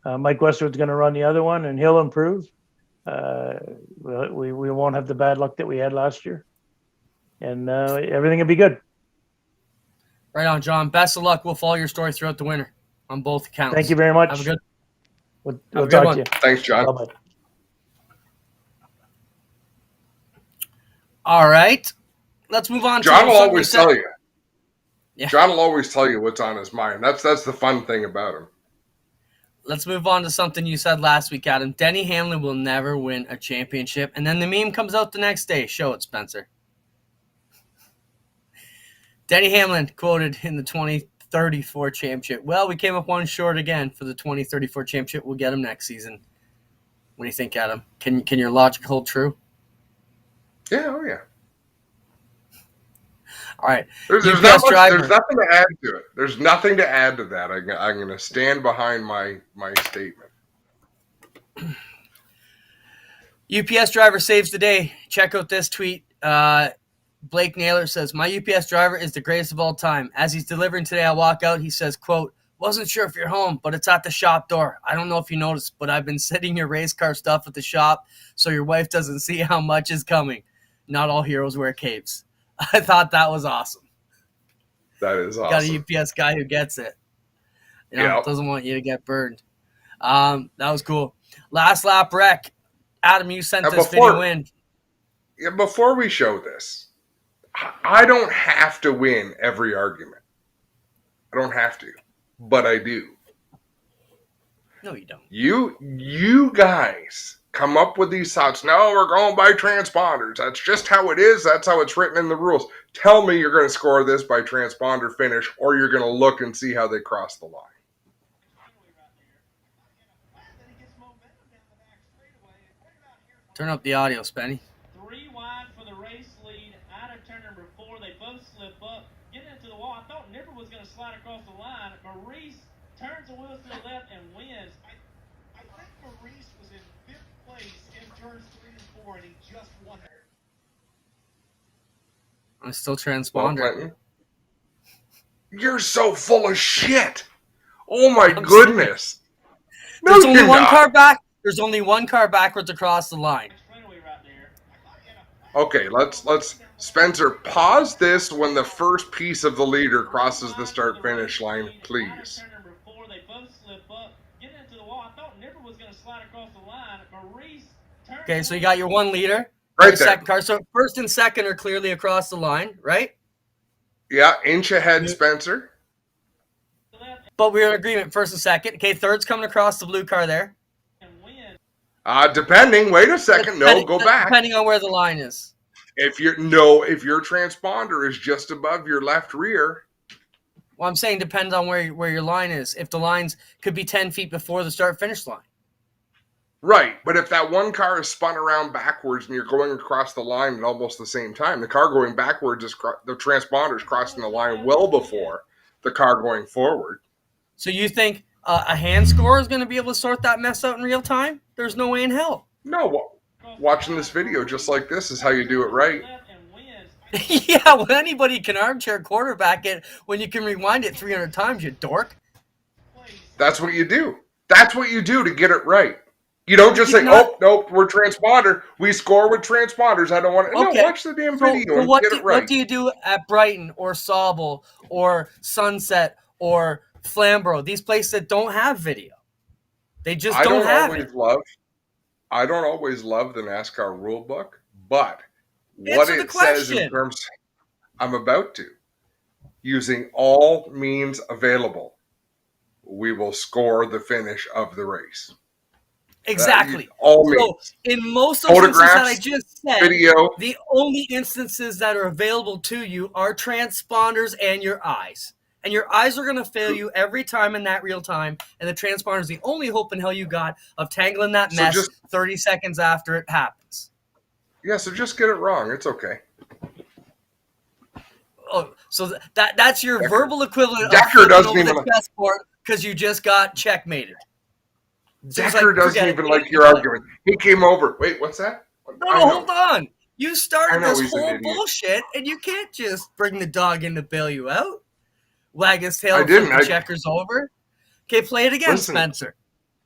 And Mike Westwood's going to run the other one, and he'll improve. We won't have the bad luck that we had last year. And everything will be good. Right on, John. Best of luck. We'll follow your story throughout the winter on both accounts. Thank you very much. Have a good We'll talk to you. Thanks, John. Bye-bye. All right. Let's move on. John will always tell you. Yeah. John will always tell you what's on his mind. That's the fun thing about him. Let's move on to something you said last week, Adam. Denny Hamlin will never win a championship. And then the meme comes out the next day. Show it, Spencer. Denny Hamlin quoted in the 2034 championship. Well, we came up one short again for the 2034 championship. We'll get him next season. What do you think, Adam? Can your logic hold true? Yeah, oh yeah. All right. There's UPS not much. driver. There's nothing to add to it. There's nothing to add to that. I'm going to stand behind my statement. UPS driver saves the day. Check out this tweet. Blake Naylor says, my UPS driver is the greatest of all time. As he's delivering today, I walk out. He says, quote, wasn't sure if you're home, but it's at the shop door. I don't know if you noticed, but I've been sitting your race car stuff at the shop so your wife doesn't see how much is coming. Not all heroes wear capes. I thought that was awesome. That is awesome. Got a UPS guy who gets it. Doesn't want you to get burned. That was cool. Last lap wreck. Adam, you sent this video in. Yeah, before we show this, I don't have to win every argument. I don't have to, but I do. No, you don't. You guys come up with these thoughts. No, we're going by transponders. That's just how it is. That's how it's written in the rules. Tell me you're going to score this by transponder finish, or you're going to look and see how they cross the line. Turn up the audio, Spenny. 3 wide for the race lead. Out of turn number 4, they both slip up. Get into the wall. I thought Nipper was going to slide across the line. Maurice turns the wheels to the left and wins. I think Maurice was in 5th place in turns 3 and 4, and he just won there. I'm still transponder. You're so full of shit. Oh my goodness. No, there's only one car back. There's only one car backwards across the line. Okay, let's Spencer, pause this when the first piece of the leader crosses the start-finish line, please. Okay, so you got your one leader. Right there. Second car. So first and second are clearly across the line, right? Yeah, inch ahead, Spencer. But we're in agreement, first and second. Okay, third's coming across the blue car there. Depending. Wait a second. No, go back. Depending on where the line is. If your transponder is just above your left rear. Well, I'm saying depends on where your line is. If the lines could be 10 feet before the start-finish line. Right, but if that one car is spun around backwards and you're going across the line at almost the same time, the car going backwards the transponder is crossing the line well before the car going forward. So you think a hand scorer is going to be able to sort that mess out in real time? There's no way in hell. No, watching this video just like this is how you do it right. Yeah, well, anybody can armchair quarterback it when you can rewind it 300 times, you dork. That's what you do. That's what you do to get it right. You don't just say, oh, nope, we're transponder. We score with transponders. I don't want to. Okay. No, watch the damn video and get it right. What do you do at Brighton or Sabal or Sunset or Flamborough? These places that don't have video. They just don't have it. I don't always love the NASCAR rule book, but what it says in terms, I'm about to, using all means available, we will score the finish of the race. Exactly. All means. In most of the instances that I just said, video, the only instances that are available to you are transponders and your eyes. And your eyes are going to fail you every time in that real time. And the transponder is the only hope in hell you got of tangling that mess 30 seconds after it happens. Yeah, so just get it wrong. It's okay. Oh, so that's your verbal equivalent Decker of doesn't even the chessboard because you just got checkmated. Decker doesn't even like your argument. He came over. Wait, what's that? No, hold on. You started this whole bullshit, and you can't just bring the dog in to bail you out. Wag his tail and flip the checkers over. Okay, play it again, Spencer.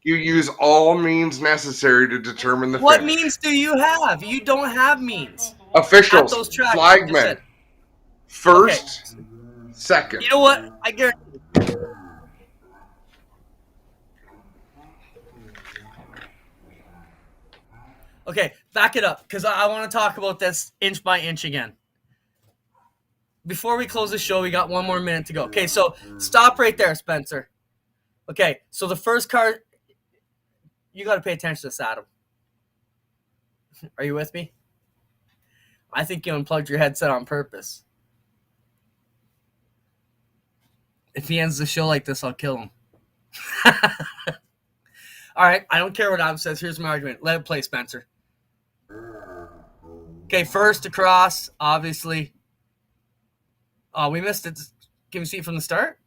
You use all means necessary to determine the What finish. means do you have? You don't have means. Officials, flagmen, first, second. You know what? I guarantee. Okay, back it up, because I want to talk about this inch by inch again. Before we close the show, we got 1 more minute to go. Okay, so stop right there, Spencer. Okay, so the first car, you got to pay attention to this, Adam. Are you with me? I think you unplugged your headset on purpose. If he ends the show like this, I'll kill him. All right, I don't care what Adam says. Here's my argument. Let it play, Spencer. Okay, first across, obviously. Oh, we missed it. Can we see it from the start?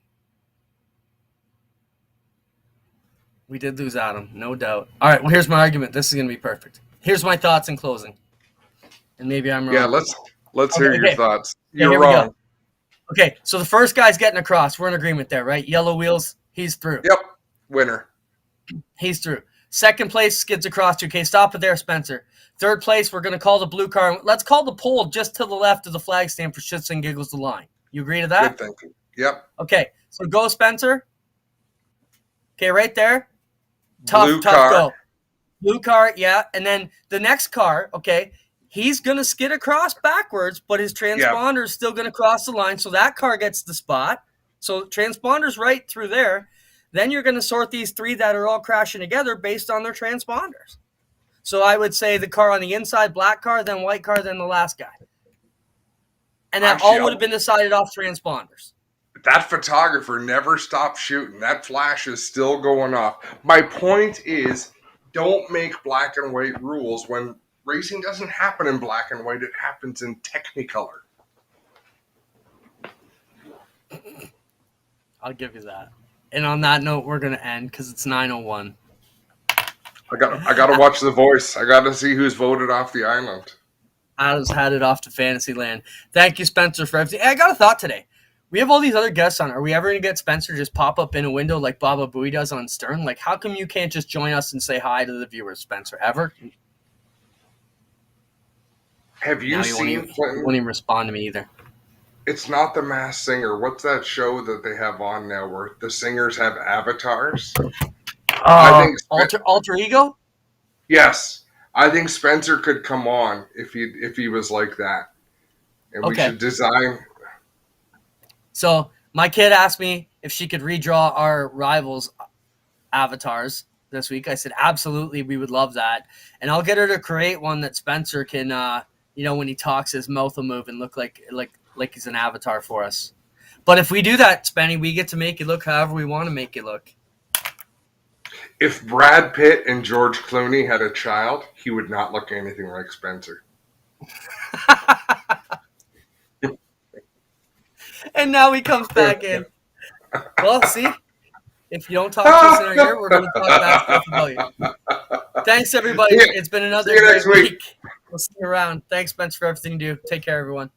We did lose Adam, no doubt. All right, well, here's my argument. This is going to be perfect. Here's my thoughts in closing. And maybe I'm wrong. Yeah, let's hear your thoughts. Yeah, You're here we wrong. go. Okay, so the first guy's getting across. We're in agreement there, right? Yellow wheels, he's through. Yep, winner. He's through. Second place skids across. Okay, stop it there, Spencer. Third place, we're going to call the blue car. Let's call the pole just to the left of the flag stand for shits and giggles the line. You agree to that? Good thinking. Yep. Okay, so go, Spencer. Okay, right there. Tough Blue car. go. Blue car, yeah. And then the next car, okay, he's going to skid across backwards, but his transponder is still going to cross the line, so that car gets the spot. So transponder's right through there. Then you're going to sort these three that are all crashing together based on their transponders. So I would say the car on the inside, black car, then white car, then the last guy. And that all would have been decided off transponders. That photographer never stopped shooting. That flash is still going off. My point is, don't make black and white rules when racing doesn't happen in black and white. It happens in Technicolor. I'll give you that. And on that note, we're going to end because it's 9:01. I gotta watch The Voice. I gotta see who's voted off the island. Adam's had it off to Fantasyland. Thank you, Spencer, for everything. Hey, I got a thought today. We have all these other guests on. Are we ever going to get Spencer just pop up in a window like Baba Booey does on Stern? Like, how come you can't just join us and say hi to the viewers, Spencer? Ever? Have you seen Clinton? Won't even respond to me either. It's not The Masked Singer. What's that show that they have on now where the singers have avatars? I think alter ego? Yes. I think Spencer could come on if he was like that. And we should design. So my kid asked me if she could redraw our Rivalz avatars this week. I said, absolutely, we would love that. And I'll get her to create one that Spencer can, when he talks, his mouth will move and look like he's an avatar for us. But if we do that, Spenny, we get to make it look however we want to make it look. If Brad Pitt and George Clooney had a child, he would not look anything like Spencer. And now he comes back in. Well, see, if you don't talk to us in our ear, we're going to talk bad stuff about you. Thanks, everybody. It's been another great week. We'll see you around. Thanks, Spencer, for everything you do. Take care, everyone.